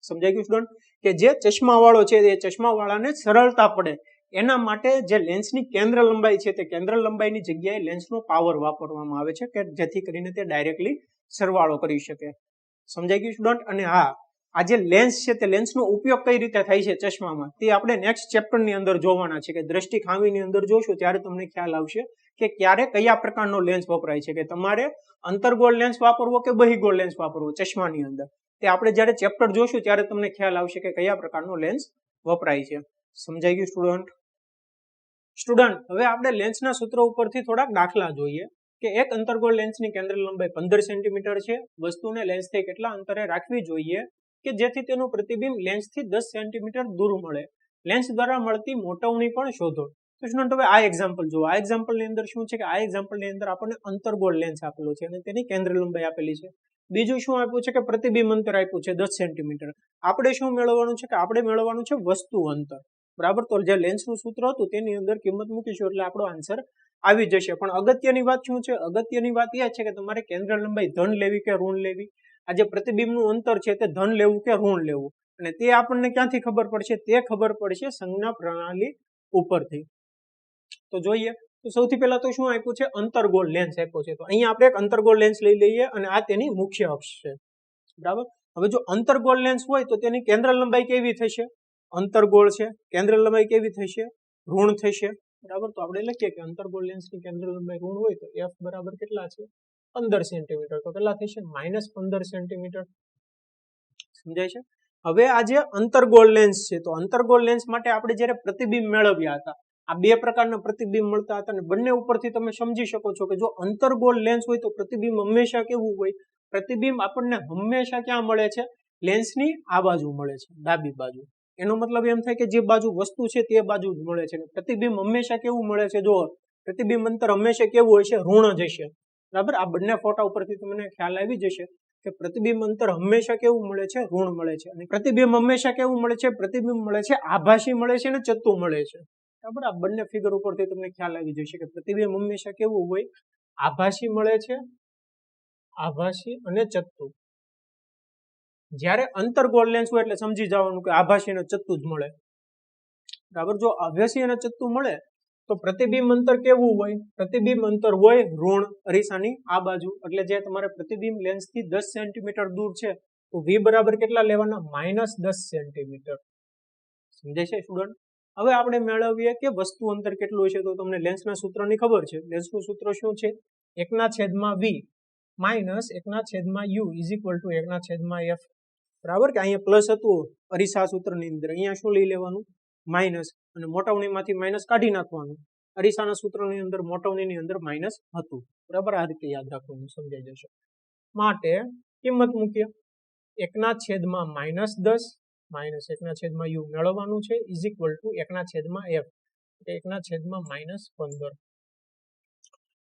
સમજાય ગયું સ્ટુડન્ટ? કે જે ચશ્માવાળો છે એ ચશ્માવાળાને સરળતા પડે એના માટે જે લેન્સની કેન્દ્ર લંબાઈ છે તે કેન્દ્ર લંબાઈની જગ્યાએ લેન્સનો પાવર વાપરવામાં આવે છે કે જેથી કરીને તે ડાયરેક્ટલી સરવાળો કરી શકે. સમજાય ગયું સ્ટુડન્ટ? અને હા, આ જે લેન્સ છે તે લેન્સનો ઉપયોગ કઈ રીતે થાય છે ચશ્મામાં તે આપણે નેક્સ્ટ ચેપ્ટરની અંદર જોવાના છે કે દ્રષ્ટિ ખામીની અંદર જોશું ત્યારે તમને ખ્યાલ આવશે કે ક્યારે કયા પ્રકારનો લેન્સ વપરાય છે, કે તમારે અંતર્ગોળ લેન્સ વાપરવો કે બહિર્ગોળ લેન્સ વાપરવો ચશ્માની અંદર. તે આપણે જ્યારે ચેપ્ટર જોશું ત્યારે તમને ખ્યાલ આવશે કે કયા પ્રકારનો લેન્સ વપરાય છે. સમજાઈ ગયું સ્ટુડન્ટ? હવે આપણે લેન્સના સૂત્ર ઉપરથી થોડાક દાખલા જોઈએ કે એક અંતર્ગોળ લેન્સની કેન્દ્ર લંબાઈ 15 સેન્ટીમીટર છે. વસ્તુને લેન્સથી કેટલા અંતરે રાખવી જોઈએ કે જેથી તેનું પ્રતિબિંબ લેન્સથી 10 સેન્ટીમીટર દૂર મળે. લેન્સ દ્વારા મળતી મોટવણી પણ શોધો. તો સ્ટુડન્ટ હવે આ એક્ઝામ્પલ જુઓ. આ એક્ઝામ્પલની અંદર શું છે કે આ એક્ઝામ્પલની અંદર આપણને અંતર્ગોળ લેન્સ આપેલો છે અને તેની કેન્દ્ર લંબાઈ આપેલી છે. બીજું શું આપ્યું છે કે પ્રતિબિંબ અંતર આપ્યું છે 10 સેન્ટીમીટર. આપણે શું મેળવવાનું છે કે આપણે મેળવવાનું છે વસ્તુ અંતર. બરાબર? તો જે લેન્સનું સૂત્ર હતું તેની અંદર કિંમત મૂકીશું એટલે આપણો આન્સર આવી જશે. પણ અગત્યની વાત શું છે? અગત્યની વાત એ છે કે તમારે કેન્દ્ર લંબાઈ ધન લેવી કે ઋણ લેવી, આ જે પ્રતિબિંબનું અંતર છે તે ધન લેવું કે ઋણ લેવું, અને તે આપણને ક્યાંથી ખબર પડશે? તે ખબર પડશે સંજ્ઞા પ્રણાલી ઉપરથી. તો જોઈએ તો સૌથી પહેલા તો શું આપ્યું છે? અંતર્ગોળ લેન્સ આપ્યો છે. તો અહીંયા આપણે એક અંતર્ગોળ લેન્સ લઈ લઈએ અને આ તેની મુખ્ય અક્ષ છે. બરાબર? હવે જો અંતર્ગોળ લેન્સ હોય તો તેની કેન્દ્ર લંબાઈ કેવી થશે? અંતર્ગોળ છે, કેન્દ્ર લંબાઈ કેવી થશે? ઋણ થશે. બરાબર? તો આપણે લખીએ કે અંતર્ગોળ લેન્સની કેન્દ્ર લંબાઈ ઋણ હોય તો f બરાબર કેટલા છે? 15 સેન્ટીમીટર. તો કેટલા થશે? -15 સેન્ટીમીટર. સમજાય છે? હવે આ જે અંતર્ગોળ લેન્સ છે તો અંતર્ગોળ લેન્સ માટે આપણે જ્યારે પ્રતિબિંબ મેળવ્યા હતા, આ બે પ્રકારના પ્રતિબિંબ મળતા હતા અને બંને ઉપરથી તમે સમજી શકો છો કે જો અંતર્ગોળ લેન્સ હોય તો પ્રતિબિંબ હંમેશા કેવું હોય? પ્રતિબિંબ આપણને હંમેશા ક્યાં મળે છે? લેન્સની આ બાજુ મળે છે, ડાબી બાજુ. એનો મતલબ એમ થાય કે જે બાજુ વસ્તુ છે તે બાજુ જ મળે છે. પ્રતિબિંબ હંમેશા કેવું મળે છે? જો પ્રતિબિંબ અંતર હંમેશા કેવું હોય છે? ઋણ જ હશે. બરાબર? આ બંને ફોટા ઉપરથી તમને ખ્યાલ આવી જશે કે પ્રતિબિંબ અંતર હંમેશા કેવું મળે છે? ઋણ મળે છે. અને પ્રતિબિંબ હંમેશા કેવું મળે છે? પ્રતિબિંબ મળે છે આભાસી મળે છે અને ચત્તુ મળે છે. બરાબર? આ બંને ફિગર ઉપરથી તમને ખ્યાલ આવી જશે કે પ્રતિબિંબ હંમેશા કેવું હોય? આભાસી મળે છે, આભાસી અને ચત્તુ. જ્યારે અંતર્ગોળ લેન્સ હોય એટલે સમજી જવાનું કે આભાસી અને ચત્તુ જ મળે. બરાબર? જો આભાસી અને ચત્તુ મળે તો પ્રતિબિંબ અંતર કેવું હોય? પ્રતિબિંબ અંતર હોય ઋણ અરીસાની આ બાજુ. એટલે જે તમારે પ્રતિબિંબ લેન્સથી 10 સેન્ટીમીટર દૂર છે તો v બરાબર કેટલા લેવાના? -10 સેન્ટીમીટર. સમજાય છે સ્ટુડન્ટ? હવે આપણે મેળવીએ કે વસ્તુ અંતર કેટલું હશે. તો તમને લેન્સના સૂત્રની ખબર છે. લેન્સનું સૂત્ર શું છે? 1/v minus 1/u is equal two 1/f. બરાબર? કે અહીંયા પ્લસ હતું અરીસા સૂત્રની અંદર, અહીંયા શું લઈ લેવાનું? માઇનસ. અને મોટવણીમાંથી માઇનસ કાઢી નાખવાનું. અરીસાના સૂત્રની અંદર મોટવણીની અંદર માઇનસ હતું. બરાબર? આ રીતે યાદ રાખવાનું, સમજાઈ જશે. માટે કિંમત મૂકીએ 1/-10 માઇનસ 1/u મેળવવાનું છે ઇઝ ઇક્વલ ટુ 1/f. 1/-15.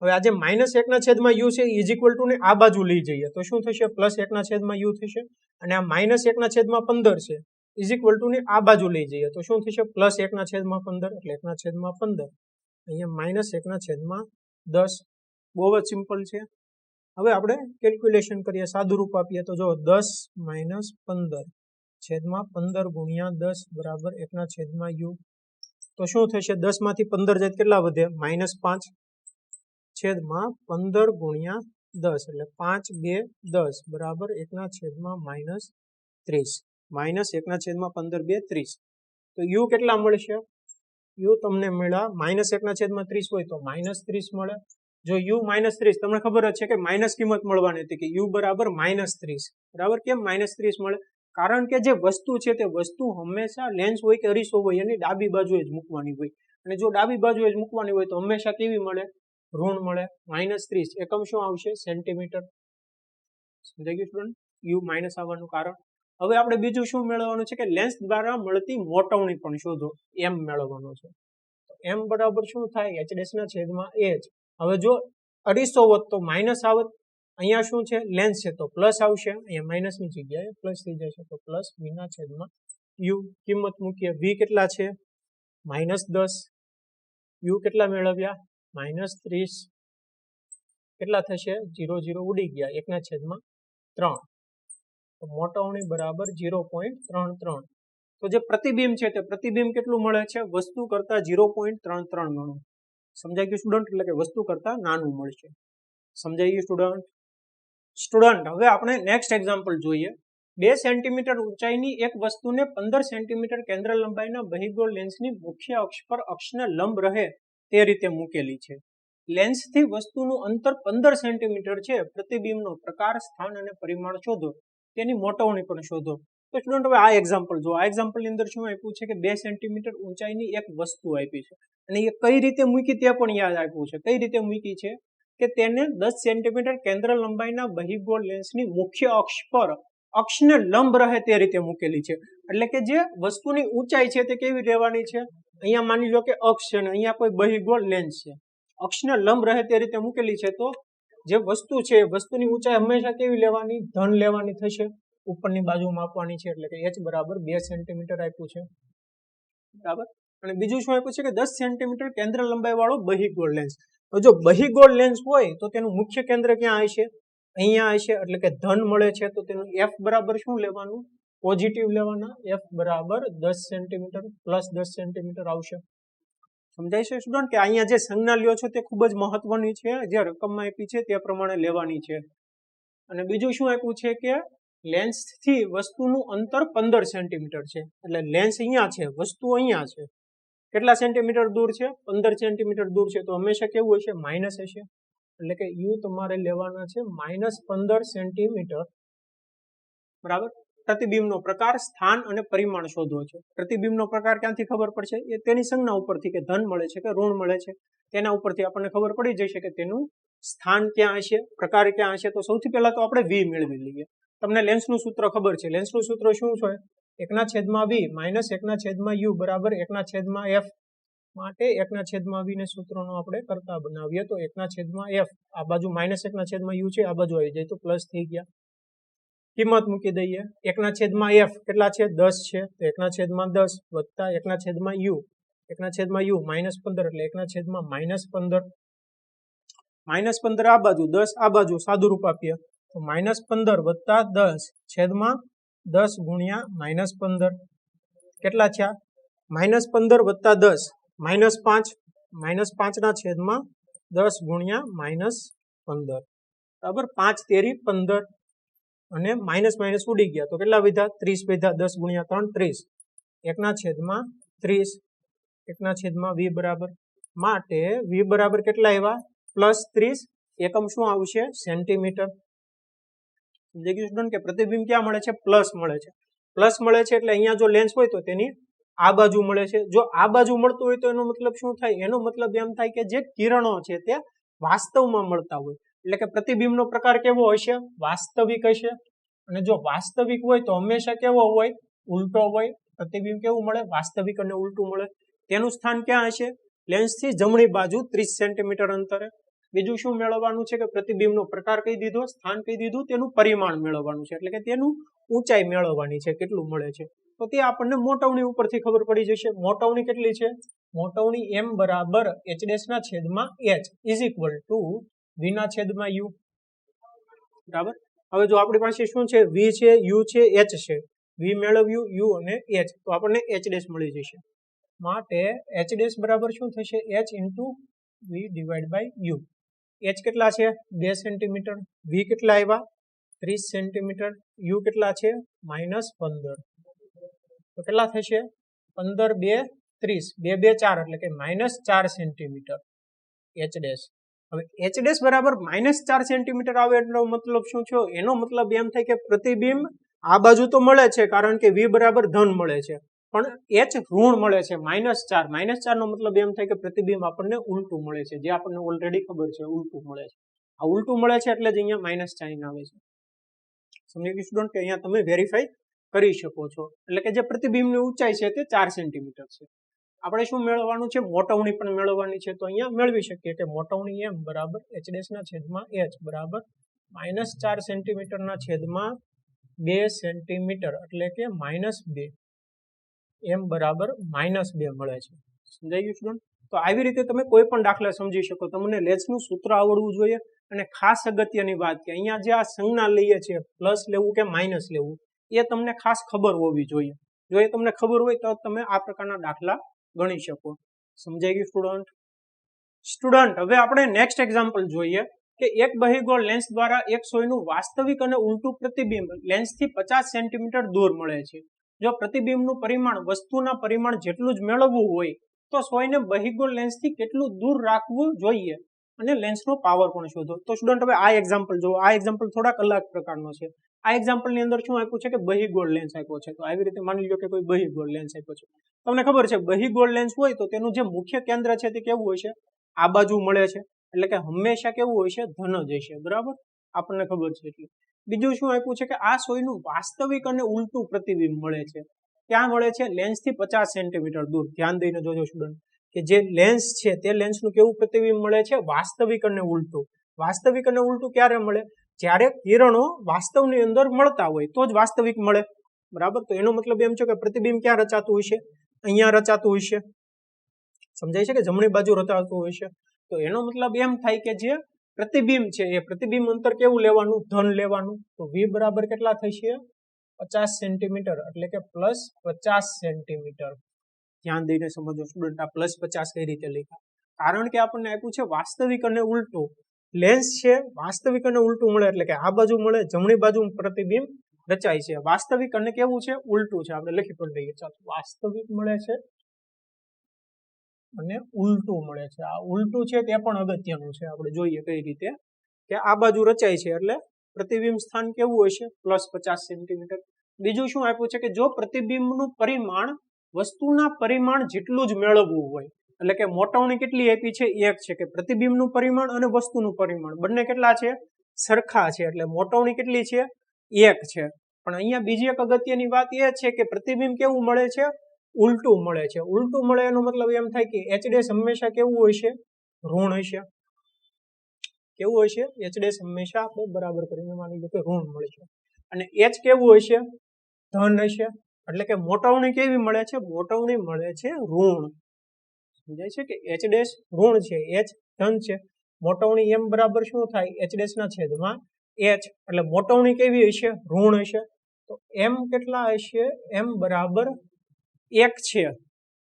હવે આજે -1/u છે ઇઝ ઇક્વલ ટુ ને આ બાજુ લઈ જઈએ તો શું થશે? +1/u થશે. અને આ -1/15 છે ઇઝ ઇક્વલ ટુ ની આ બાજુ લઈ જઈએ તો શું થશે પ્લસ 1/15 એટલે 1/15 અહીંયા માઇનસ 1/10 બહુ જ સિમ્પલ છે હવે આપણે કેલ્ક્યુલેશન કરીએ સાદું રૂપ આપીએ તો જો 10 માઇનસ 15 છેદમાં 15 ગુણ્યા 10 બરાબર 1/u તો શું થશે 10 માંથી 15 જાય કેટલા વધે -5 છેદમાં 15 ગુણ્યા 10 એટલે 5 2 10 બરાબર 1/-30 -1/15 2 30 તો u કેટલા મળશે u તમને મળ્યા -1/30 હોય તો -30 મળે જો u -30 તમને ખબર જ છે કે માઇનસ કિંમત મળવાની હતી કે u બરાબર -30 બરાબર કેમ -30 મળે કારણ કે જે વસ્તુ છે તે વસ્તુ હંમેશા લેન્સ હોય કે અરીસો હોય એની ડાબી બાજુએ જ મૂકવાની હોય અને જો ડાબી બાજુએ જ મૂકવાની હોય તો હંમેશા કેવી મળે ઋણ મળે -30 એકમ શું આવશે સેન્ટીમીટર સમજાઈ ગયું સ્ટુડન્ટ u માઇનસ આવવાનું કારણ હવે આપણે બીજું શું મેળવવાનું છે કે લેન્સ દ્વારા મળતી મોટવણી પણ શોધો m મેળવવાનો છે m બરાબર શું થાય h ના છેદમાં h હવે જો અરીસો હોત તો માઇનસ આવત અહીંયા શું છે લેન્સ છે તો પ્લસ આવશે અહીંયા માઇનસ ની જગ્યાએ પ્લસ થઈ જશે તો પ્લસ v ના છેદમાં u કિંમત મૂકીએ v કેટલા છે -10 u કેટલા મેળવ્યા -30 કેટલા થશે 0 0 ઉડી ગયા 1/3 તો મોટવણી બરાબર 0.33 તો જે પ્રતિબિંબ છે તે પ્રતિબિંબ કેટલું મળે છે વસ્તુ કરતા 0.33 ગણું સમજાઈ ગયું સ્ટુડન્ટ એટલે કે વસ્તુ કરતા નાનું મળશે સમજાઈ ગયું સ્ટુડન્ટ હવે આપણે નેક્સ્ટ એક્ઝામ્પલ જોઈએ 2 સેન્ટીમીટર ઊંચાઈની એક વસ્તુને 15 સેન્ટીમીટર કેન્દ્ર લંબાઈના બહિર્ગોળ લેન્સની મુખ્ય અક્ષ પર અક્ષને લંબ રહે તે રીતે મૂકેલી છે લેન્સથી વસ્તુનું અંતર 15 સેન્ટીમીટર છે પ્રતિબિંબનો પ્રકાર સ્થાન અને પરિમાણ શોધો તેની મોટવણી પણ શોધો તો સ્ટુડન્ટ હવે આ એક્ઝામ્પલ જો આ એક્ઝામ્પલની અંદર શું આપ્યું છે કે 2 સેન્ટીમીટર ઊંચાઈની એક વસ્તુ આપી છે અને એ કઈ રીતે મૂકી તે પણ યાદ આપ્યું છે કઈ રીતે મૂકી છે કે તેને 10 સેન્ટીમીટર કેન્દ્ર લંબાઈના બહિર્ગોળ લેન્સની મુખ્ય અક્ષ પર અક્ષને લંબ રહે તે રીતે મૂકેલી છે એટલે કે જે વસ્તુની ઊંચાઈ છે તે કેવી રહેવાની છે અહીંયા માની લો કે અક્ષ છે અને અહીંયા કોઈ બહિર્ગોળ લેન્સ છે અક્ષને લંબ રહે તે રીતે મૂકેલી છે તો જે વસ્તુ છે વસ્તુની ઊંચાઈ હંમેશા કેવી લેવાની ધન લેવાની થશે ઉપરની બાજુ માપવાની છે એટલે કે h બરાબર 2 સેન્ટીમીટર આપ્યું છે બરાબર અને બીજું શું આપ્યું છે કે 10 સેન્ટીમીટર કેન્દ્ર લંબાઈ વાળો બહિર્ગોળ લેન્સ તો જો બહિર્ગોળ લેન્સ હોય તો તેનું મુખ્ય કેન્દ્ર ક્યાં હશે અહીંયા હશે એટલે કે ધન મળે છે તો તેનું f બરાબર શું લેવાનું પોઝિટિવ લેવાના f બરાબર 10 સેન્ટીમીટર પ્લસ 10 સેન્ટીમીટર આવશે સમજાય છે સ્ટુડન્ટ કે અહીંયા જે સંજ્ઞા લ્યો છો તે ખૂબ જ મહત્વની છે જે રકમમાં આપી છે તે પ્રમાણે લેવાની છે અને બીજું શું આપ્યું છે કે લેન્સ થી વસ્તુનું અંતર 15 સેન્ટીમીટર છે એટલે લેન્સ અહીંયા છે વસ્તુ અહીંયા છે કેટલા સેન્ટીમીટર દૂર છે 15 સેન્ટીમીટર દૂર છે તો હંમેશા કેવું હશે માઇનસ હશે એટલે કે u તમારે લેવાના છે -15 સેન્ટીમીટર બરાબર પ્રતિબિંબનો પ્રકાર સ્થાન અને પરિમાણ શોધવો છે પ્રતિબિંબનો પ્રકાર ક્યાંથી ખબર પડશે એ તેની સંજ્ઞા ઉપરથી કે ધન મળે છે કે ઋણ મળે છે તેના ઉપરથી આપણને ખબર પડી જશે કે તેનું સ્થાન ક્યાં હશે પ્રકાર ક્યાં હશે તો સૌથી પહેલા તો આપણે v મેળવી લઈએ તમને લેન્સનું સૂત્ર ખબર છે લેન્સનું સૂત્ર શું છે 1/v માઇનસ 1/u બરાબર 1/f માટે 1/v ને સૂત્રનો આપણે કરતા બનાવીએ તો 1/f આ બાજુ -1/u છે આ બાજુ આવી જાય તો પ્લસ થઈ ગયા કિંમત મૂકી દઈએ 1/f કેટલા છે 10 છે તો 1/10 વત્તા 1/u 1/u -15 એટલે 1/-15 -15 આ બાજુ 10 આ બાજુ સાદું રૂપ આપીએ તો -15 વત્તા 10 છેદમાં 10 ગુણ્યા -15 કેટલા થયા -15 વત્તા 10 -5 -5 ના છેદમાં 10 ગુણ્યા -15 બરાબર 5 તેરી 15 અને માઇનસ માઇનસ ઉડી ગયા તો કેટલા વધ્યા 30 વધ્યા 10 ગુણ્યા 3 30 1/30 1/v બરાબર માટે v બરાબર કેટલા આવ્યા +30 એકમ શું આવશે સેન્ટીમીટર સમજાઈ ગયું સ્ટુડન્ટ કે પ્રતિબિંબ ક્યાં મળે છે પ્લસ મળે છે એટલે અહીંયા જો લેન્સ હોય તો તેની આ બાજુ મળે છે જો આ બાજુ મળતું હોય તો એનો મતલબ શું થાય એનો મતલબ એમ થાય કે જે કિરણો છે તે વાસ્તવમાં મળતા હોય એટલે કે પ્રતિબિંબનો પ્રકાર કેવો હશે વાસ્તવિક હશે અને જો વાસ્તવિક હોય તો હંમેશા કેવો હોય ઉલટો હોય પ્રતિબિંબ કેવું મળે વાસ્તવિક અને ઉલટું મળે તેનું સ્થાન ક્યાં હશે લેન્સથી જમણી બાજુ 30 સેન્ટીમીટર અંતરે બીજું શું મેળવવાનું છે કે પ્રતિબિંબનો પ્રકાર કહી દીધો સ્થાન કહી દીધું તેનું પરિમાણ મેળવવાનું છે એટલે કે તેનું ઊંચાઈ મેળવવાની છે કેટલું મળે છે તો તે આપણને મોટવણી ઉપરથી ખબર પડી જશે. મોટવણી કેટલી છે? મોટવણી m બરાબર h ડેશ ના છેદમાં h is equal to v ના છેદમાં u. બરાબર. હવે જો આપણી પાસે શું છે? v છે, u છે, h છે. v મેળવ્યું, u અને h, તો આપણને h ડેશ મળી જશે. માટે h ડેશ બરાબર શું થશે? h into v divide by u. h કેટલા છે? 2 સેન્ટીમીટર. v કેટલા આવ્યા? 30 સેન્ટીમીટર. u કેટલા છે? -15. તો કેટલા થશે? 15 2 30, 2 2 4 એટલે કે -4 સેન્ટીમીટર h ડેશ. હવે h ડેશ બરાબર -4 સેન્ટીમીટર આવે એટલો મતલબ શું છે? એનો મતલબ એમ થાય કે પ્રતિબિંબ આ બાજુ તો મળે છે, કારણ કે v બરાબર ધન મળે છે, પણ h ઋણ મળે છે -4. -4 નો મતલબ એમ થાય કે પ્રતિબિંબ આપણને ઉલટું મળે છે, જે આપણને ઓલરેડી ખબર છે ઉલટું મળે છે. આ ઉલટું મળે છે એટલે જ અહીંયા માઇનસ સાઇન આવે છે. સમજી ગયું સ્ટુડન્ટ? કે અહીંયા તમે વેરીફાઈ કરી શકો છો. એટલે કે જે પ્રતિબિંબની ઊંચાઈ છે તે 4 સેન્ટીમીટર છે. આપણે શું મેળવવાનું છે? મોટવણી પણ મેળવવાની છે. તો અહીંયા મેળવી શકીએ કે મોટવણી m બરાબર h ડેશ ના છેદમાં h બરાબર -4 સેન્ટીમીટરના છેદમાં 2 સેન્ટીમીટર એટલે કે -2. m બરાબર -2 મળે છે. સમજાઈ ગયું સ્ટુડન્ટ? તો આવી રીતે તમે કોઈ પણ દાખલા સમજી શકો. તમને લેન્સનું સૂત્ર આવડવું જોઈએ. અને ખાસ અગત્યની વાત કે અહીંયા જે આ સંજ્ઞા લઈએ છીએ, પ્લસ લેવું કે માઇનસ લેવું, એ તમને ખાસ ખબર હોવી જોઈએ. જો એ તમને ખબર હોય તો તમે આ પ્રકારના દાખલા ગણી શકો. સમજાઈ ગયું સ્ટુડન્ટ? સ્ટુડન્ટ, હવે આપણે નેક્સ્ટ એક્ઝામ્પલ જોઈએ કે એક બહિર્ગોળ લેન્સ દ્વારા એક સોયનું વાસ્તવિક અને ઉલટું પ્રતિબિંબ લેન્સથી 50 સેન્ટીમીટર દૂર મળે છે. જો પ્રતિબિંબનું પરિમાણ વસ્તુના પરિમાણ જેટલું જ મેળવવું હોય તો સોયને બહિર્ગોળ લેન્સથી કેટલું દૂર રાખવું જોઈએ અને લેન્સનો પાવર પણ શોધો. તો સ્ટુડન્ટ હવે આ એક્ઝામ્પલ જુઓ. આ એક્ઝામ્પલ થોડાક અલગ પ્રકારનો છે. આ એક્ઝામ્પલની અંદર શું આપ્યું છે કે બહિર્ગોળ લેન્સ આપ્યો છે. તો આવી રીતે માની લો કે કોઈ બહિર્ગોળ લેન્સ આપ્યો છે. તમને ખબર છે બહિર્ગોળ લેન્સ હોય તો તેનું જે મુખ્ય કેન્દ્ર છે તે કેવું હોય છે? આ બાજુ મળે છે, એટલે કે હંમેશા કેવું હોય છે? ધન જ હશે. બરાબર, આપણને ખબર છે. એટલે બીજું શું આપ્યું છે કે આ સોયનું વાસ્તવિક અને ઉલટું પ્રતિબિંબ મળે છે. ક્યાં મળે છે? લેન્સથી 50 સેન્ટીમીટર દૂર. ધ્યાન દઈને જોજો સ્ટુડન્ટ કે જે લેન્સ છે તે લેન્સનું કેવું પ્રતિબિંબ મળે છે? વાસ્તવિક અને ઉલટું. વાસ્તવિક અને ઉલટું ક્યારે મળે? જ્યારે કિરણો વાસ્તવની અંદર મળતા હોય તો જ વાસ્તવિક મળે. બરાબર, તો એનો મતલબ એમ છે કે પ્રતિબિંબ ક્યાં રચાતું હોય છે? અહીંયા રચાતું હોય છે. સમજાય છે કે જમણી બાજુ રચાતું હોય છે. તો એનો મતલબ એમ થાય કે જે પ્રતિબિંબ છે એ પ્રતિબિંબ અંતર કેવું લેવાનું? ધન લેવાનું. તો v બરાબર કેટલા થશે? 50 સેન્ટીમીટર એટલે કે +50 સેન્ટીમીટર. ધ્યાન દઈને સમજો સ્ટુડન્ટ, આ +50 કઈ રીતે લખ્યા? કારણ કે આપણને આપ્યું છે વાસ્તવિક અને ઉલટું. લેન્સ છે વાસ્તવિક અને ઉલટું મળે એટલે કે આ બાજુ મળે, જમણી બાજુ પ્રતિબિંબ રચાય છે. વાસ્તવિક અને કેવું છે? ઉલટું છે. આપણે લખી પણ લઈએ. ચાલો, વાસ્તવિક મળે છે અને ઉલટું મળે છે. આ ઉલટું છે તે પણ અગત્યનું છે. આપણે જોઈએ કઈ રીતે કે આ બાજુ રચાય છે એટલે પ્રતિબિંબ સ્થાન કેવું હશે? +50 સેન્ટીમીટર. બીજું શું આપ્યું છે કે જો પ્રતિબિંબનું પરિમાણ વસ્તુના પરિમાણ જેટલું જ મેળવવું હોય, એટલે કે મોટવણી કેટલી આપી છે? 1 છે. કે પ્રતિબિંબનું પરિમાણ અને વસ્તુનું પરિમાણ બંને કેટલા છે? સરખા છે. એટલે મોટવણી કેટલી છે? 1 છે. પણ અહીંયા બીજી એક અગત્યની વાત એ છે કે પ્રતિબિંબ કેવું મળે છે? ઉલટું મળે છે. ઉલટું મળે એનો મતલબ એમ થાય કે h ડેશ હંમેશા કેવું હોય છે? ઋણ હશે. કેવું હશે? h ડેશ હંમેશા આપણે બરાબર કરીને માની લો કે ઋણ મળે છે. અને h કેવું હશે? ધન હશે. એટલે કે મોટવણી કેવી મળે છે? મોટવણી મળે છે ઋણ. સમજાય છે કે h ડેશ ઋણ છે, h ધન છે. મોટવણી m બરાબર શું થાય? h ડેશ ના છેદમાં h. એટલે મોટવણી કેવી હશે? ઋણ હશે. તો m કેટલા હશે? m બરાબર 1 છે.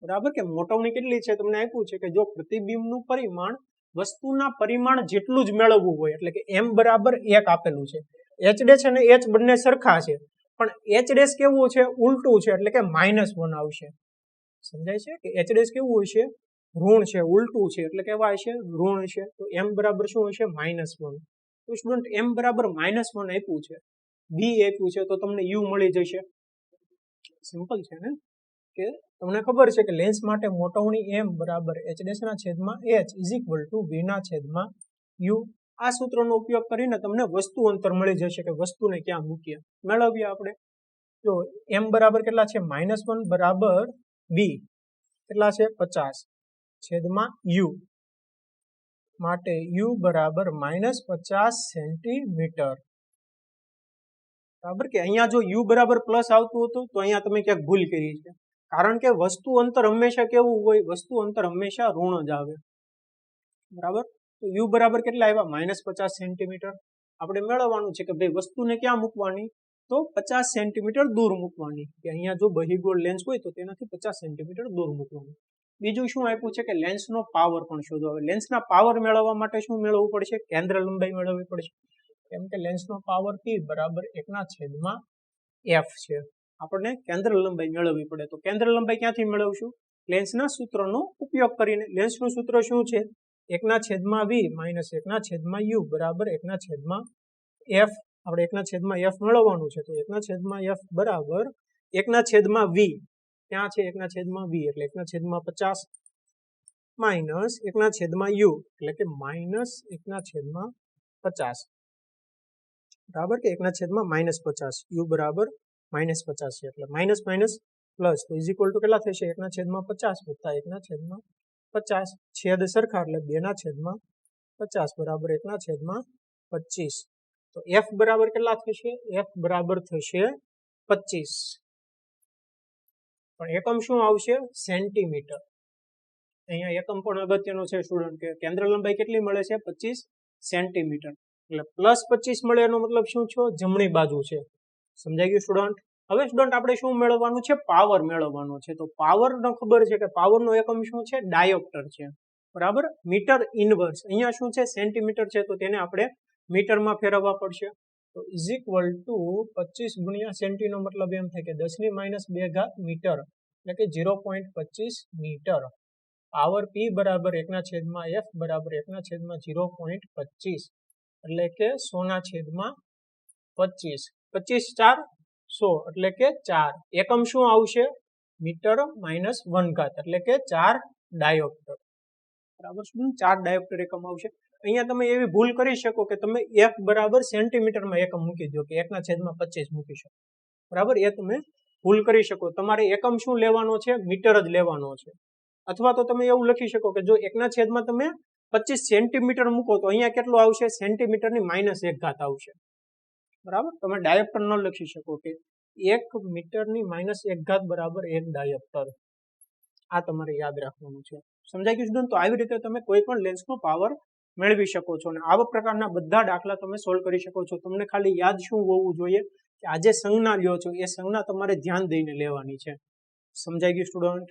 બરાબર, કે મોટવણી કેટલી છે તમને આપ્યું છે કે જો પ્રતિબિંબનું પરિમાણ વસ્તુના પરિમાણ જેટલું જ મેળવવું હોય, એટલે કે m બરાબર 1 આપેલું છે. h ડેશ અને h બંને સરખા છે, પણ h ડેશ કેવું છે? ઉલટું છે. એટલે કે -1 આવશે. સમજાય છે કે h ડેશ કેવું હશે? ઋણ છે. ઉલટું છે એટલે કેવા હશે? ઋણ હશે. તો m બરાબર શું હશે? -1. તો સ્ટુડન્ટ m બરાબર -1 આપ્યું છે, b આપ્યું છે, તો તમને u મળી જશે. સિમ્પલ છે ને? કે તમને ખબર છે કે લેન્સ માટે મોટવણી m બરાબર h ડેશ ના છેદમાં h is equal to v ના છેદમાં u. આ સૂત્રનો ઉપયોગ કરીને તમને વસ્તુ અંતર મળી જશે કે વસ્તુને ક્યાં મૂકીએ. મેળવીએ આપણે. જો m બરાબર કેટલા છે? -1 બરાબર v કેટલા છે? 50 છેદમાં u. માટે u બરાબર -50 સેન્ટીમીટર. બરાબર કે અહીંયા જો u બરાબર પ્લસ આવતું હતું તો અહીંયા તમે ક્યાંક ભૂલ કરી છે, કારણ કે વસ્તુ અંતર હંમેશા કેવું હોય, વસ્તુ અંતર હંમેશા ઋણ જ આવે. બરાબર, તો u બરાબર કેટલા આવ્યા? -50 સેન્ટીમીટર. આપણે મેળવવાનું છે કે ભાઈ વસ્તુને ક્યાં મૂકવાની, તો 50 સેન્ટીમીટર દૂર મૂકવાની, કે અહીંયા જો બહિર્ગોળ લેન્સ હોય તો તેનાથી 50 સેન્ટીમીટર દૂર મૂકવાનું. બીજું શું આપ્યું છે કે લેન્સનો પાવર પણ શોધો. હવે લેન્સના પાવર મેળવવા માટે શું મેળવવું પડશે? કેન્દ્ર લંબાઈ મેળવવી પડશે, કેમ કે લેન્સનો પાવર p બરાબર 1/f છે. આપણને કેન્દ્ર લંબાઈ મેળવવી પડે, તો કેન્દ્ર લંબાઈ ક્યાંથી મેળવશું? લેન્સના સૂત્રનો ઉપયોગ કરીને. લેન્સનું સૂત્ર શું છે? 1/v માઇનસ 1/u બરાબર 1/f. આપણે 1/f મેળવવાનું છે, તો 1/f બરાબર 1/v. ક્યાં છે 1/v? એટલે 1/50 માઇનસ 1/u એટલે કે -1/50 બરાબર કે 1/-50. u બરાબર -50 છે, એટલે માઇનસ માઇનસ પ્લસ, તો ઇઝ ઇક્વલ ટુ કેટલા થશે? 1/50 વત્તા 1/50. છેદ સરખા એટલે 2/50 બરાબર 1/25. તો f બરાબર કેટલા થશે? f બરાબર થશે 25. પણ એકમ શું આવશે? સેન્ટીમીટર. અહીંયા એકમ પણ અગત્યનો છે સ્ટુડન્ટ, કે કેન્દ્ર લંબાઈ કેટલી મળે છે? 25 સેન્ટીમીટર. એટલે +25 મળે એનો મતલબ શું છે? જમણી બાજુ છે. સમજાઈ ગયું સ્ટુડન્ટ? હવે સ્ટુડન્ટ આપણે શું મેળવવાનું છે? પાવર મેળવવાનો છે. તો પાવર નો ખબર છે કે પાવરનો એકમ શું છે? ડાયોપ્ટર છે. બરાબર, મીટર ઇનવર્સ. અહીંયા શું છે? સેન્ટીમીટર છે, તો તેને આપણે મીટરમાં ફેરવવા પડશે. તો ઇઝ ઇક્વલ ટુ 25 ગુણ્યા સેન્ટી નો મતલબ એમ થાય કે 10⁻2 ઘાત મીટર, એટલે કે 0.25 મીટર. પાવર p બરાબર 1/f બરાબર 1/0.25, એટલે કે 100/25. 25 4 100 એટલે કે 4. એકમ શું આવશે? મીટર માઇનસ 1 ઘાત, એટલે કે 4 ડાયોપ્ટર. બરાબર, 4 ડાયોપ્ટર એકમ આવશે. અહીંયા તમે એવી ભૂલ કરી શકો કે તમે f બરાબર સેન્ટીમીટરમાં એકમ મૂકી દો, કે 1/25 મૂકી શકો. બરાબર, એ તમે ભૂલ કરી શકો. તમારે એકમ શું લેવાનો છે? મીટર જ લેવાનો છે. અથવા તો તમે એવું લખી શકો કે જો 1/25 સેન્ટીમીટર મૂકો તો અહીંયા કેટલું આવશે? સેન્ટીમીટરની -1 ઘાત આવશે. બરાબર, તમે ડાયોપ્ટર ન લખી શકો કે 1 મીટરની -1 ઘાત બરાબર 1 ડાયોપ્ટર. આ તમારે યાદ રાખવાનું છે. સમજાઈ ગયું સ્ટુડન્ટ? તો આવી રીતે તમે કોઈ પણ લેન્સનો પાવર મેળવી શકો છો, અને આવા પ્રકારના બધા દાખલા તમે સોલ્વ કરી શકો છો. તમને ખાલી યાદ શું હોવું જોઈએ? કે આ જે સંજ્ઞા લ્યો છો એ સંજ્ઞા તમારે ધ્યાન દઈને લેવાની છે. સમજાઈ ગયું સ્ટુડન્ટ?